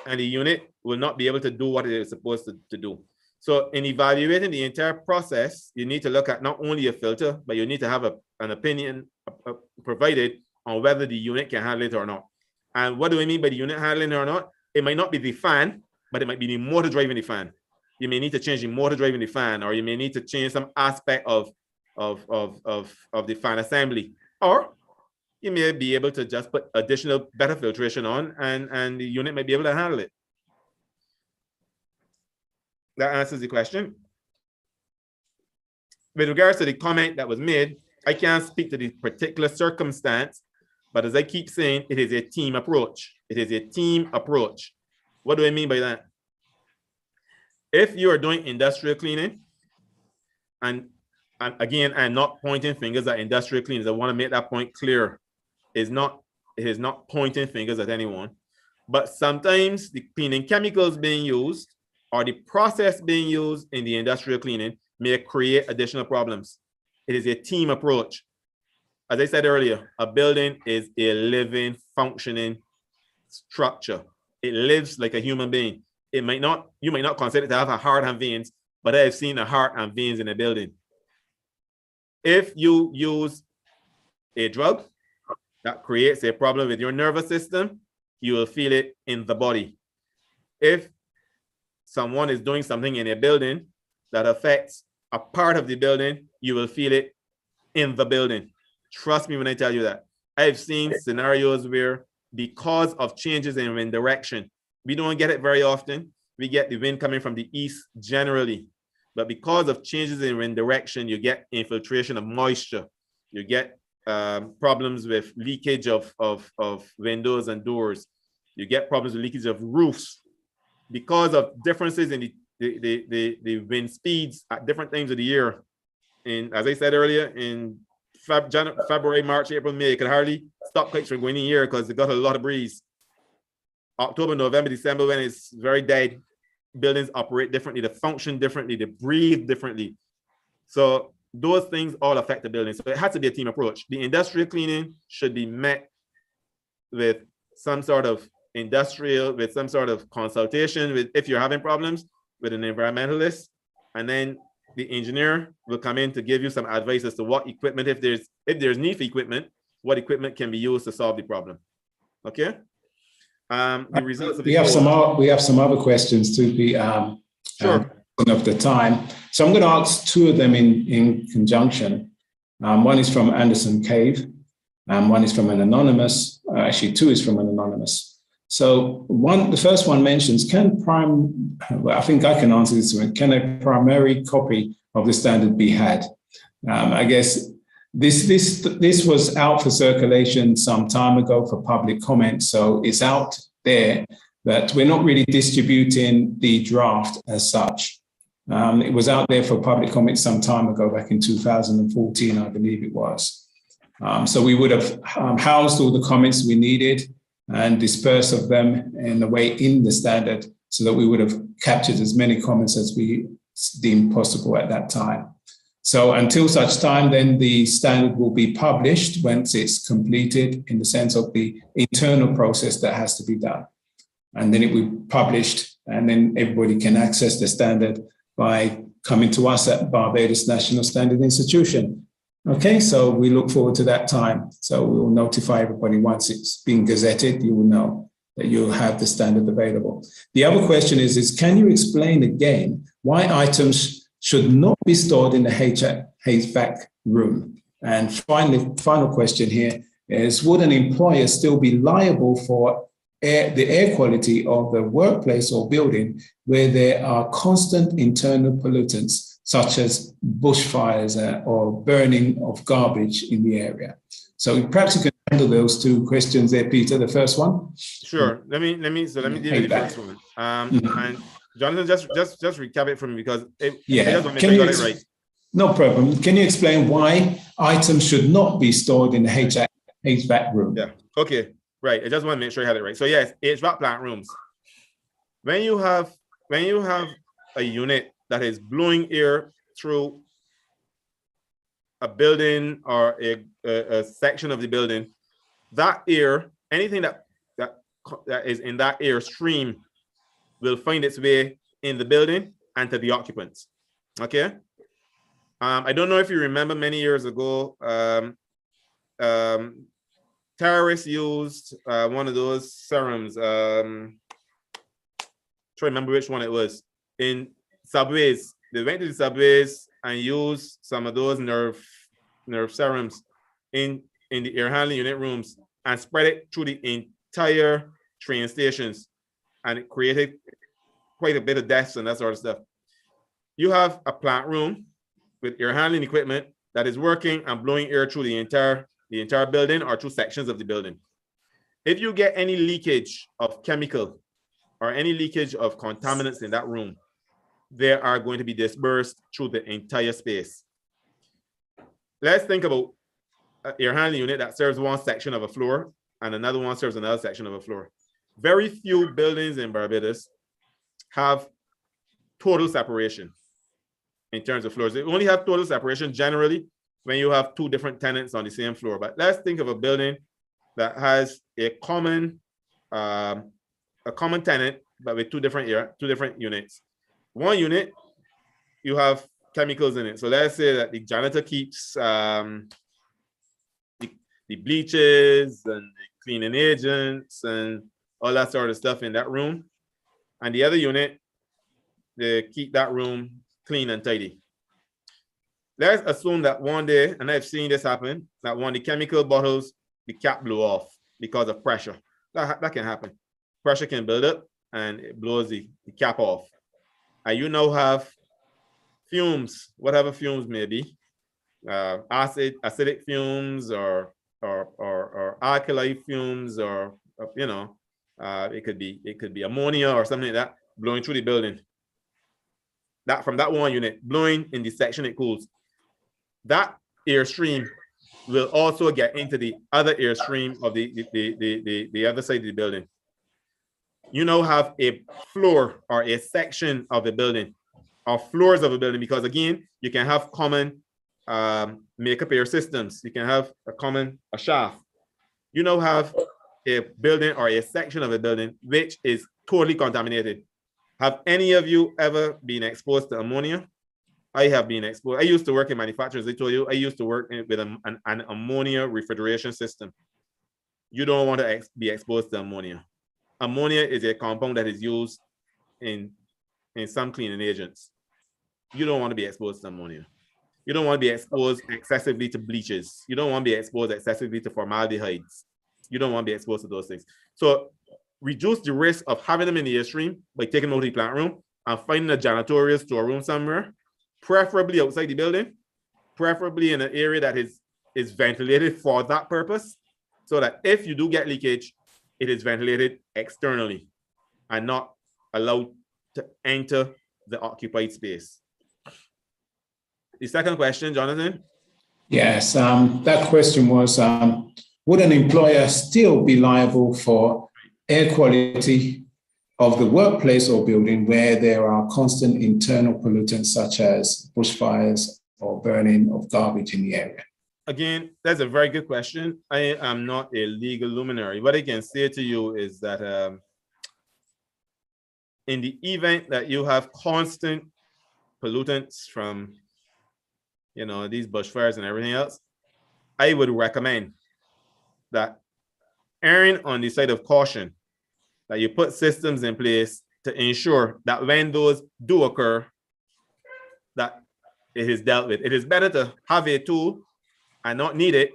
and the unit will not be able to do what it is supposed to do. So in evaluating the entire process, you need to look at not only a filter, but you need to have an opinion provided on whether the unit can handle it or not. And what do I mean by the unit handling or not? It might not be the fan, but it might be the motor driving the fan. You may need to change the motor driving the fan, or you may need to change some aspect of the fan assembly, or you may be able to just put additional better filtration on, and the unit may be able to handle it. That answers the question. With regards to the comment that was made, I can't speak to the particular circumstance, but as I keep saying, it is a team approach. It is a team approach. What do I mean by that? If you are doing industrial cleaning, and again, I'm not pointing fingers at industrial cleaners. I want to make that point clear. It is not pointing fingers at anyone, but sometimes the cleaning chemicals being used or the process being used in the industrial cleaning may create additional problems. It is a team approach. As I said earlier, a building is a living, functioning structure. It lives like a human being. You might not consider it to have a heart and veins, but I have seen a heart and veins in a building. If you use a drug that creates a problem with your nervous system, you will feel it in the body. If someone is doing something in a building that affects a part of the building, you will feel it in the building. Trust me when I tell you that. I've seen scenarios where, because of changes in wind direction, we don't get it very often. We get the wind coming from the east generally, but because of changes in wind direction, you get infiltration of moisture. You get problems with leakage of windows and doors. You get problems with leakage of roofs because of differences in the wind speeds at different times of the year. And as I said earlier, in February, March, April, May, you can hardly stop kites from going in here because they got a lot of breeze. October, November, December, when it's very dead, buildings operate differently, they function differently, they breathe differently. So those things all affect the building. So it has to be a team approach. The industrial cleaning should be met with some sort of with some sort of consultation with, if you're having problems, with an environmentalist, and then the engineer will come in to give you some advice as to what equipment, if there's need for equipment, what equipment can be used to solve the problem. Okay. The results of we have some other questions too, Pete. Sure. Of the time, so I'm going to ask two of them in conjunction. One is from Anderson Cave, and one is from an anonymous. Actually, two is from an anonymous. So the first one mentions, I think I can answer this one. Can a primary copy of the standard be had? I guess this was out for circulation some time ago for public comment, so it's out there, but we're not really distributing the draft as such. It was out there for public comment some time ago, back in 2014, I believe it was. So we would have housed all the comments we needed and dispersed of them in a way in the standard so that we would have captured as many comments as we deemed possible at that time. So until such time, then the standard will be published once it's completed in the sense of the internal process that has to be done. And then it will be published, and then everybody can access the standard by coming to us at Barbados National Standard Institution. Okay, so we look forward to that time. So we will notify everybody once it's been gazetted, you will know that you'll have the standard available. The other question is can you explain again why items should not be stored in the HVAC room? And finally, final question here is, would an employer still be liable for the air quality of the workplace or building where there are constant internal pollutants, such as bushfires or burning of garbage in the area? So perhaps you can handle those two questions there, Peter. The first one. Sure. Let me deal with the first one. And Jonathan, just recap it for me, because I just want to make sure I got it right. No problem. Can you explain why items should not be stored in the HVAC room? Yeah. Okay. Right. I just want to make sure I had it right. So yes, HVAC plant rooms. When you have a unit that is blowing air through a building or a section of the building, that air, anything that that is in that airstream will find its way in the building and to the occupants. Okay. I don't know if you remember many years ago, terrorists used one of those serums. Try to remember which one it was. In subways, they went to the subways and used some of those nerve serums in the air handling unit rooms and spread it through the entire train stations, and it created quite a bit of deaths and that sort of stuff. You have a plant room with air handling equipment that is working and blowing air through the entire building or through sections of the building. If you get any leakage of chemical or any leakage of contaminants in that room, they are going to be dispersed through the entire space. Let's think about an air handling unit that serves one section of a floor and another one serves another section of a floor. Very few buildings in Barbados have total separation in terms of floors. They only have total separation generally when you have two different tenants on the same floor. But let's think of a building that has a common tenant, but with two different units. One unit, you have chemicals in it. So let's say that the janitor keeps the bleaches and the cleaning agents and all that sort of stuff in that room. And the other unit, they keep that room clean and tidy. Let's assume that one day, and I've seen this happen, that one of the chemical bottles, the cap blew off because of pressure. That can happen. Pressure can build up and it blows the cap off. And you now have fumes, whatever fumes may be, acidic fumes or alkali fumes, or it could be ammonia or something like that blowing through the building. That from that one unit blowing in the section it cools. That airstream will also get into the other airstream of the other side of the building. You now have a floor or a section of the building or floors of a building, because again, you can have common makeup air systems. You can have a shaft. You now have a building or a section of a building which is totally contaminated. Have any of you ever been exposed to ammonia? I have been exposed. I used to work in manufacturers. I told you I used to work with an ammonia refrigeration system. You don't want to be exposed to ammonia. Ammonia is a compound that is used in some cleaning agents. You don't want to be exposed to ammonia. You don't want to be exposed excessively to bleaches. You don't want to be exposed excessively to formaldehydes. You don't want to be exposed to those things. So reduce the risk of having them in the airstream by taking them out of the plant room and finding a janitorial storeroom somewhere, preferably outside the building, preferably in an area that is ventilated for that purpose, so that if you do get leakage, it is ventilated externally and not allowed to enter the occupied space. The second question, Jonathan? Yes, that question was, would an employer still be liable for air quality of the workplace or building where there are constant internal pollutants such as bushfires or burning of garbage in the area? Again, that's a very good question. I am not a legal luminary. What I can say to you is that in the event that you have constant pollutants from these bushfires and everything else, I would recommend that erring on the side of caution, that you put systems in place to ensure that when those do occur, that it is dealt with. It is better to have a tool and not need it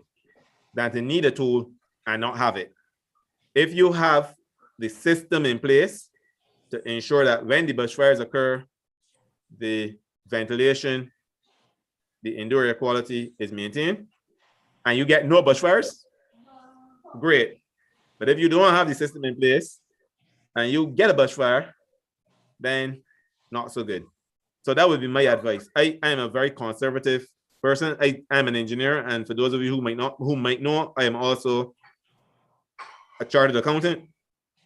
than to need a tool and not have it. If you have the system in place to ensure that when the bushfires occur, the ventilation, the indoor air quality is maintained, and you get no bushfires, great. But if you don't have the system in place and you get a bushfire, then not so good. So that would be my advice. I am a very conservative person. I am an engineer, and for those of you who might know, I am also a chartered accountant.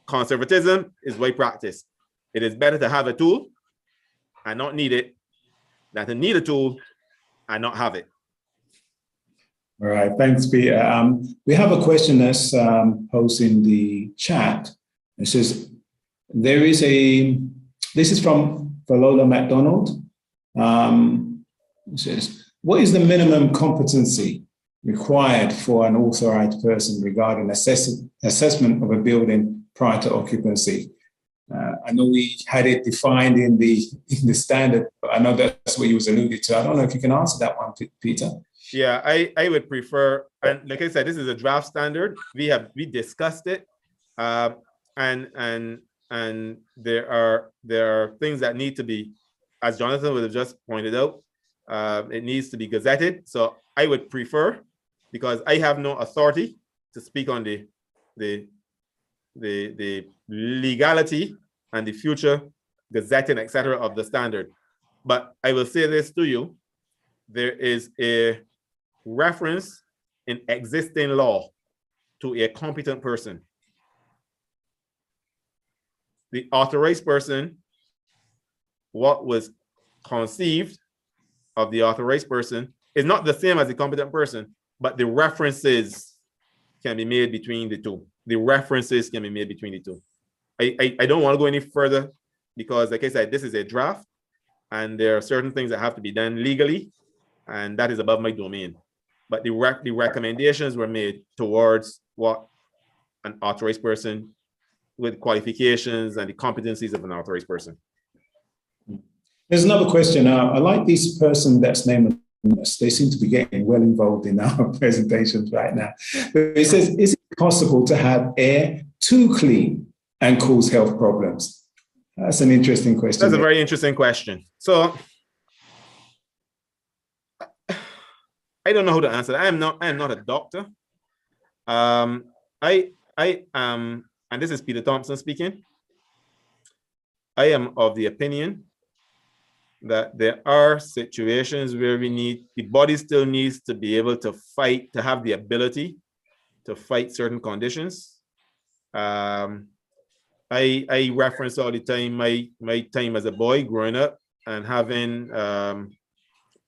Conservatism is why practice. It is better to have a tool and not need it than to need a tool and not have it. All right, thanks, Peter. We have a question that's posed in the chat. It says, this is from Valola MacDonald. It says, what is the minimum competency required for an authorized person regarding assessment of a building prior to occupancy? I know we had it defined in the standard, but I know that's what you was alluded to. I don't know if you can answer that one, Peter. Yeah, I would prefer, and like I said, this is a draft standard. We discussed it, and there are things that need to be, as Jonathan would have just pointed out, it needs to be gazetted. So I would prefer, because I have no authority to speak on the legality and the future gazetting, etc., of the standard. But I will say this to you: there is a reference in existing law to a competent person. The authorized person, what was conceived of the authorized person, is not the same as the competent person, but the references can be made between the two. The references can be made between the two. I don't want to go any further because, like I said, this is a draft and there are certain things that have to be done legally, and that is above my domain. But the recommendations were made towards what an authorized person with qualifications and the competencies of an authorized person. There's another question. I like this person that's named. They seem to be getting well involved in our presentations right now. But it says, is it possible to have air too clean and cause health problems? That's an interesting question. That's a very interesting question. So I don't know how to answer that. I am not a doctor. I am, and this is Peter Thompson speaking. I am of the opinion that there are situations where the body still needs to be able to fight, to have the ability to fight certain conditions. I reference all the time my time as a boy growing up and having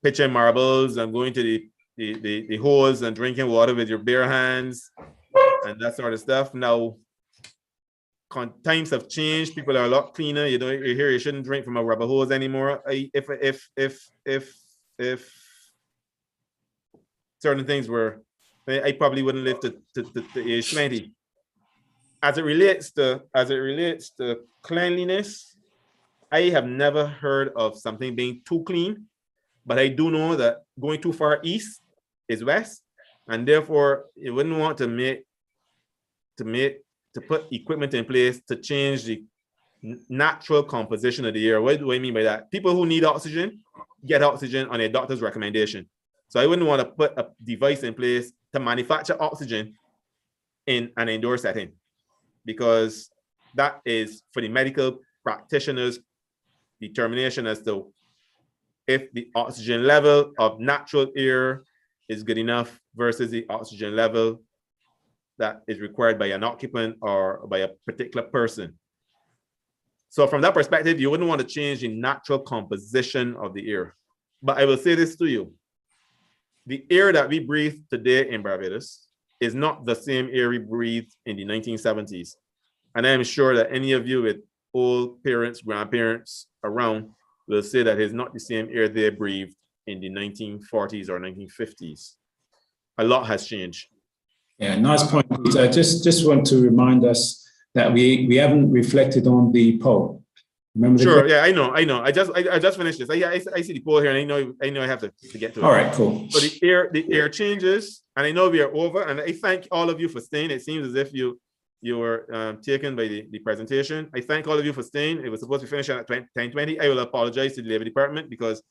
pitching marbles and going to the hose and drinking water with your bare hands and that sort of stuff. Now, times have changed. People are a lot cleaner. You hear you shouldn't drink from a rubber hose anymore. If certain things were, I probably wouldn't live to age 20. As it relates to cleanliness, I have never heard of something being too clean, but I do know that going too far east is west, and therefore you wouldn't want to put equipment in place to change the natural composition of the air. What do I mean by that? People who need oxygen get oxygen on a doctor's recommendation. So I wouldn't want to put a device in place to manufacture oxygen in an indoor setting, because that is for the medical practitioner's determination as to if the oxygen level of natural air is good enough versus the oxygen level that is required by an occupant or by a particular person. So from that perspective, you wouldn't want to change the natural composition of the air. But I will say this to you. The air that we breathe today in Barbados is not the same air we breathed in the 1970s. And I am sure that any of you with old parents, grandparents around will say that it's not the same air they breathed in the 1940s or 1950s. A lot has changed. Yeah, nice point, Peter. I just want to remind us that we haven't reflected on the poll. Remember? Sure. Yeah, I know. I just finished this. I see the poll here, and I know I have to get to it. All right, cool. So the air changes, and I know we are over. And I thank all of you for staying. It seems as if you were taken by the presentation. I thank all of you for staying. It was supposed to be finished at 10:20. I will apologize to the Labor Department because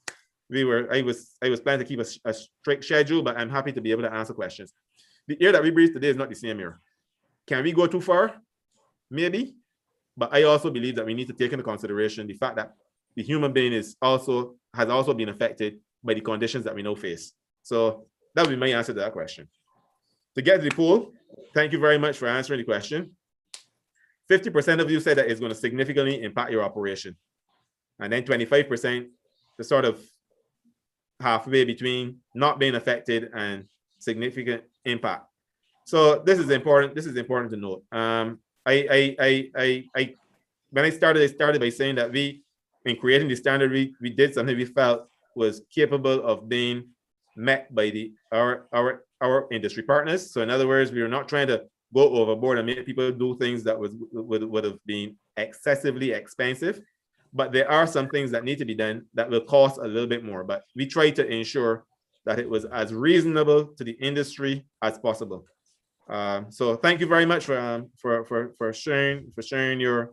I was planning to keep a strict schedule, but I'm happy to be able to answer questions. The air that we breathe today is not the same air. Can we go too far? Maybe. But I also believe that we need to take into consideration the fact that the human being has also been affected by the conditions that we now face. So that would be my answer to that question. To get to the poll, thank you very much for answering the question. 50% of you said that it's going to significantly impact your operation. And then 25% the sort of halfway between not being affected and significant impact. So this is important to note. when I started by saying that we, in creating the standard, we did something we felt was capable of being met by our industry partners. So in other words, we were not trying to go overboard and make people do things that would have been excessively expensive. But there are some things that need to be done that will cost a little bit more. But we try to ensure that it was as reasonable to the industry as possible. So thank you very much for sharing your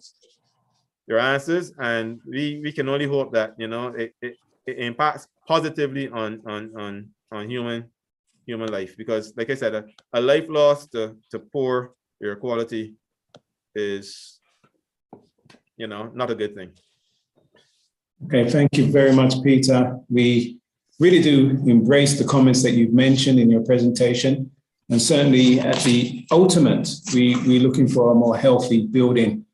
answers, and we can only hope that it impacts positively on human life, because like I said, a life lost to poor air quality is not a good thing. Okay, thank you very much, Peter. We really do embrace the comments that you've mentioned in your presentation. And certainly at the ultimate, we're looking for a more healthy building.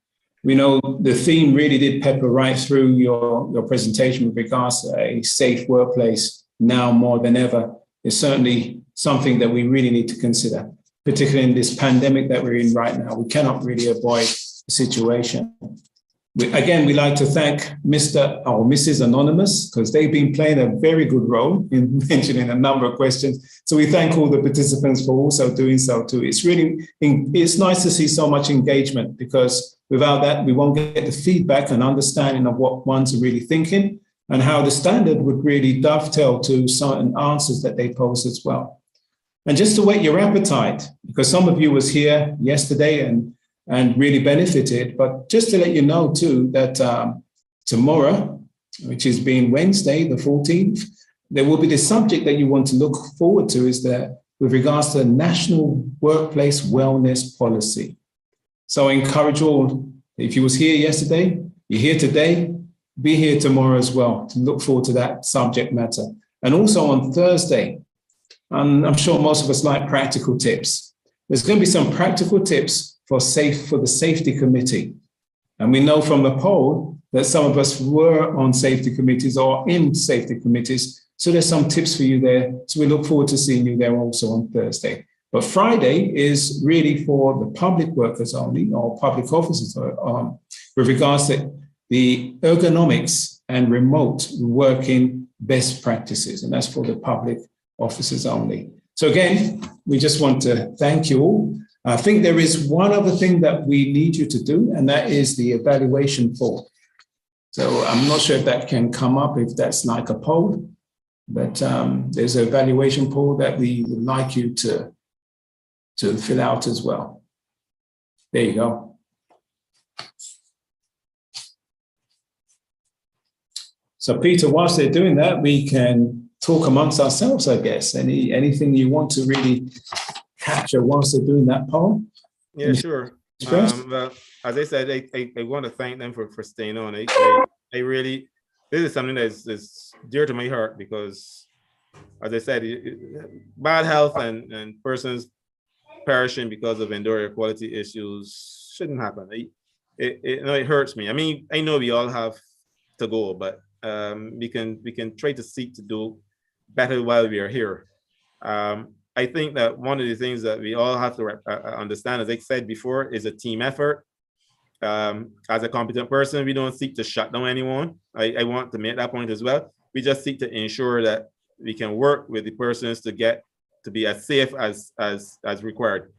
We know the theme really did pepper right through your presentation with regards to a safe workplace now more than ever. It's certainly something that we really need to consider, particularly in this pandemic that we're in right now. We cannot really avoid the situation. Again, we'd like to thank Mr. or Mrs. Anonymous, because they've been playing a very good role in mentioning a number of questions. So we thank all the participants for also doing so too. It's nice to see so much engagement, because without that, we won't get the feedback and understanding of what ones are really thinking and how the standard would really dovetail to certain answers that they pose as well. And just to whet your appetite, because some of you was here yesterday and really benefited. But just to let you know too, that tomorrow, which is being Wednesday, the 14th, there will be the subject that you want to look forward to is that with regards to the National Workplace Wellness Policy. So I encourage all, if you was here yesterday, you're here today, be here tomorrow as well to look forward to that subject matter. And also on Thursday, I'm sure most of us like practical tips. There's going to be some practical tips for the safety committee. And we know from the poll that some of us were on safety committees or in safety committees. So there's some tips for you there. So we look forward to seeing you there also on Thursday. But Friday is really for the public workers only, or public officers, with regards to the ergonomics and remote working best practices. And that's for the public officers only. So again, we just want to thank you all. I think there is one other thing that we need you to do, and that is the evaluation poll. So I'm not sure if that can come up, if that's like a poll, but there's an evaluation poll that we would like you to fill out as well. There you go. So Peter, whilst they're doing that, we can talk amongst ourselves, I guess. Anything you want to really capture whilst they're doing that poll? Yeah, sure. Well, as I said, I want to thank them for staying on. I really, this is something that's dear to my heart, because, as I said, bad health and persons perishing because of indoor air quality issues shouldn't happen. It hurts me. I mean, I know we all have to go, but we can try to seek to do better while we are here. I think that one of the things that we all have to understand, as I said before, is a team effort. As a competent person, we don't seek to shut down anyone. I want to make that point as well. We just seek to ensure that we can work with the persons to get to be as safe as required.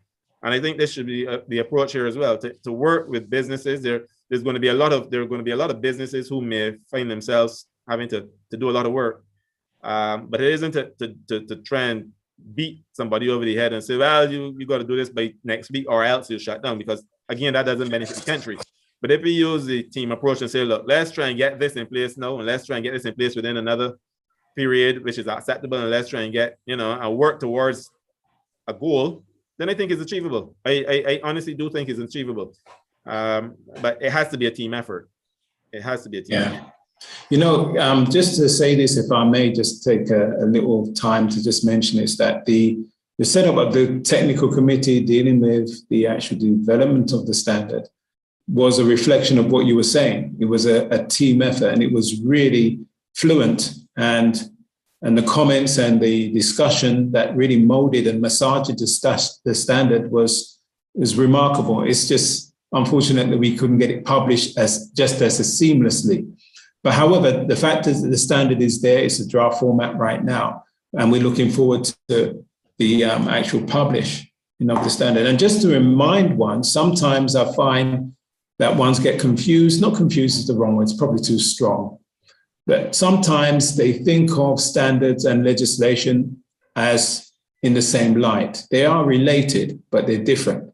And I think this should be the approach here as well, to work with businesses. There's going to be a lot of businesses who may find themselves having to do a lot of work. But it isn't to try and beat somebody over the head and say, well, you got to do this by next week or else you'll shut down, because again, that doesn't benefit the country. But if we use the team approach and say, look, let's try and get this in place now, and let's try and get this in place within another period which is acceptable, and let's try and get, and work towards a goal, then I think it's achievable. I honestly do think it's achievable. But it has to be a team effort. It has to be a team effort. Just to say this, if I may just take a little time to just mention is that the setup of the technical committee dealing with the actual development of the standard was a reflection of what you were saying. It was a team effort, and it was really fluent, and the comments and the discussion that really molded and massaged the standard was remarkable. It's just unfortunately, we couldn't get it published as seamlessly. But however, the fact is that the standard is there. It's a draft format right now, and we're looking forward to the actual publish of the standard. And just to remind one, sometimes I find that ones get confused. Not confused is the wrong word, it's probably too strong. But sometimes they think of standards and legislation as in the same light. They are related, but they're different.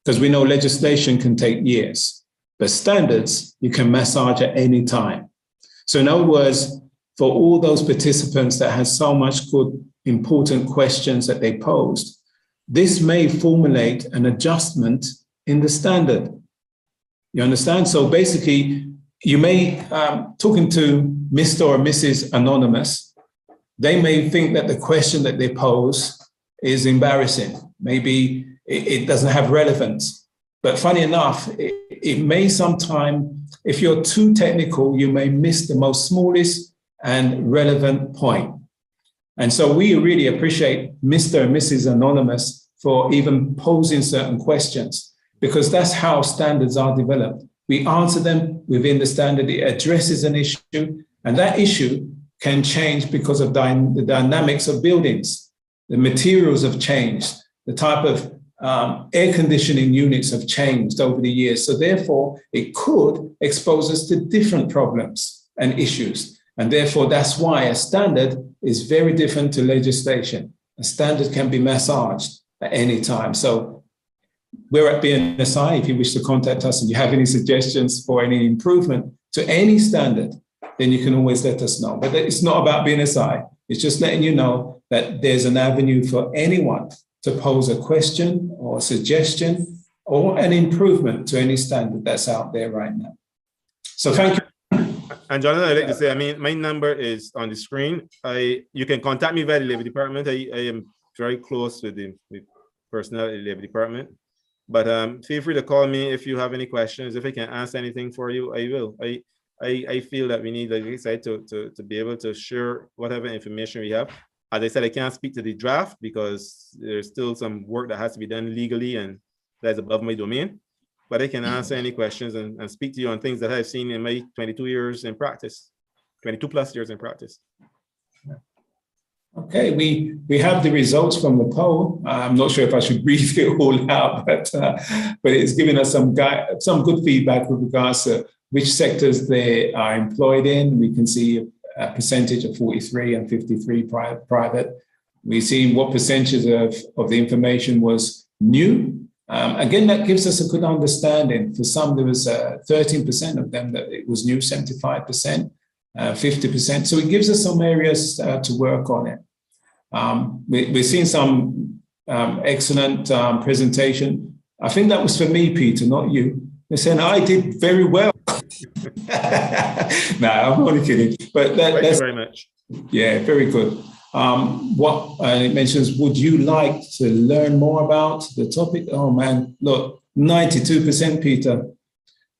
Because we know legislation can take years, but standards you can massage at any time. So in other words, for all those participants that had so much good, important questions that they posed, this may formulate an adjustment in the standard. You understand? So basically, you may, talking to Mr. or Mrs. Anonymous, they may think that the question that they pose is embarrassing. Maybe it doesn't have relevance. But funny enough, it may sometime, if you're too technical, you may miss the most smallest and relevant point. And so we really appreciate Mr. and Mrs. Anonymous for even posing certain questions, because that's how standards are developed. We answer them within the standard, it addresses an issue, and that issue can change because of the dynamics of buildings. The materials have changed, the type of air conditioning units have changed over the years. So therefore, it could expose us to different problems and issues. And therefore, that's why a standard is very different to legislation. A standard can be massaged at any time. So we're at BNSI. If you wish to contact us and you have any suggestions for any improvement to any standard, then you can always let us know. But it's not about BNSI. It's just letting you know that there's an avenue for anyone to pose a question or a suggestion or an improvement to any standard that's out there right now. So thank you. And Jonathan, I'd like to say, I mean, my number is on the screen. You can contact me via the Labor Department. I am very close with the personnel at the Labor Department. But feel free to call me if you have any questions. If I can answer anything for you, I will. I feel that we need, like I said, to be able to share whatever information we have. As I said, I can't speak to the draft because there's still some work that has to be done legally, and that's above my domain. But I can answer any questions and speak to you on things that I've seen in my 22 years in practice, 22 plus years in practice. Okay, we have the results from the poll. I'm not sure if I should read it all out, but it's given us some good feedback with regards to which sectors they are employed in. We can see a percentage of 43 and 53 private. We see what percentage of the information was new. Again, that gives us a good understanding. For some, there was 13% of them that it was new, 75%, 50%. So it gives us some areas to work on it. We're seeing some excellent presentation. I think that was for me, Peter, not you. They're saying I did very well. No, I'm only kidding. But thank you very much. Yeah, very good. It mentions, would you like to learn more about the topic? Oh man, look, 92%, Peter.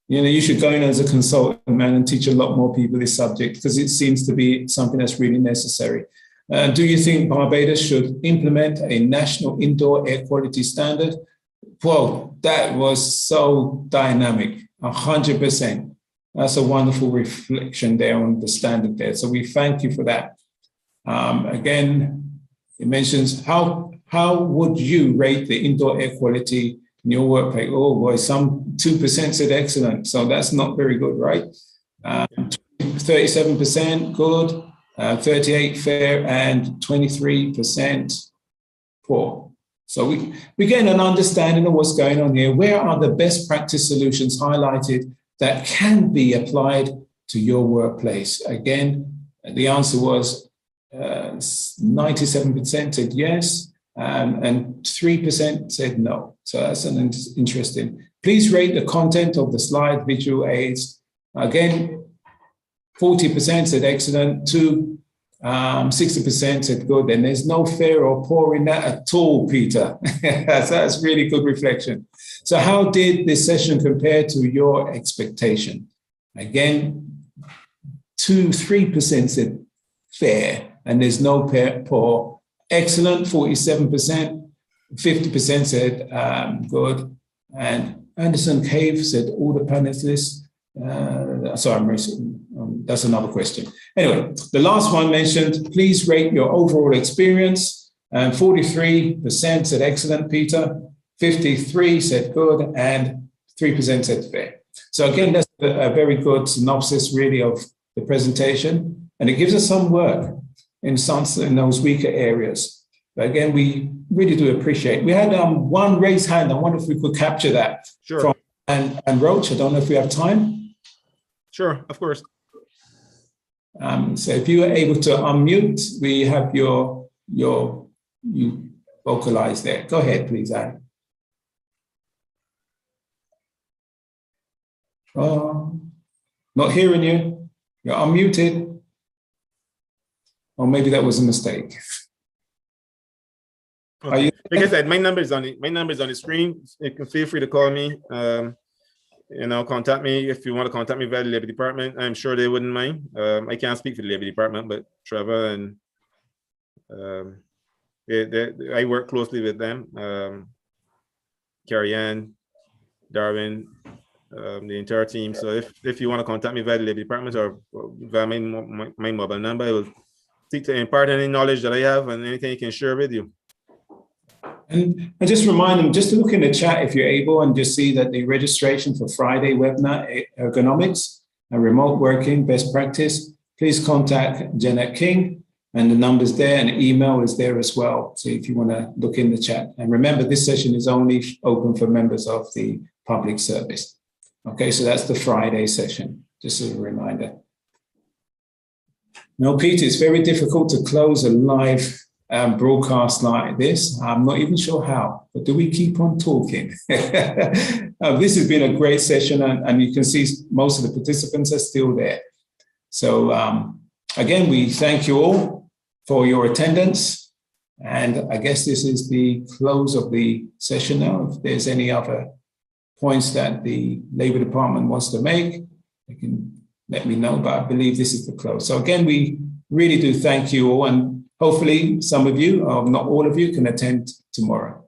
You know, you should go in as a consultant, man, and teach a lot more people this subject because it seems to be something that's really necessary. Do you think Barbados should implement a national indoor air quality standard? Well, that was so dynamic, 100%. That's a wonderful reflection there on the standard there. So we thank you for that. Again, it mentions how would you rate the indoor air quality in your workplace? Oh boy, some 2% said excellent. So that's not very good, right? 37% good, 38 fair, and 23% poor. So we get an understanding of what's going on here. Where are the best practice solutions highlighted that can be applied to your workplace? Again, the answer was 97% said yes, and 3% said no. So that's an interesting. Please rate the content of the slide, visual aids. Again, 40% said excellent, 60% said good, and there's no fair or poor in that at all, Peter. That's really good reflection. So how did this session compare to your expectation? Again, 3% said fair, and there's no poor. Excellent, 47%, 50% said good, and Anderson Cave said all the panelists. Sorry, that's another question. Anyway, the last one mentioned, please rate your overall experience. 43% said excellent, Peter. 53 said good, and 3% said fair. So again, that's a very good synopsis really of the presentation, and it gives us some work in those weaker areas. But again, we really do appreciate. We had one raised hand. I wonder if we could capture that. Sure. From and Roach. I don't know if we have time. Sure, of course. So if you are able to unmute, we have you vocalize there. Go ahead, please, Anne. Not hearing you. You're unmuted. Or maybe that was a mistake. Okay. Like I said, my number is on the screen. You can feel free to call me. Contact me if you want to contact me via the Labor Department. I'm sure they wouldn't mind. I can't speak for the Labor Department, but Trevor and I work closely with them. Carrie Ann, Darwin, the entire team. So if you want to contact me via the Labor Department or via my mobile number, I will seek to impart any knowledge that I have and anything I can share with you. And just remind them just to look in the chat if you're able and just see that the registration for Friday webinar, ergonomics and remote working best practice, please contact Jeanette King, and the number's there and the email is there as well. So if you want to look in the chat, and remember this session is only open for members of the public service. Okay, so that's the Friday session, just as a reminder. Now, Peter, it's very difficult to close a live broadcast like this. I'm not even sure how, but do we keep on talking? This has been a great session, and you can see most of the participants are still there. So again, we thank you all for your attendance, and I guess this is the close of the session now. If there's any other points that the Labour Department wants to make, they can let me know, but I believe this is the close. So again, we really do thank you all, and hopefully some of you, or not all of you, can attend tomorrow.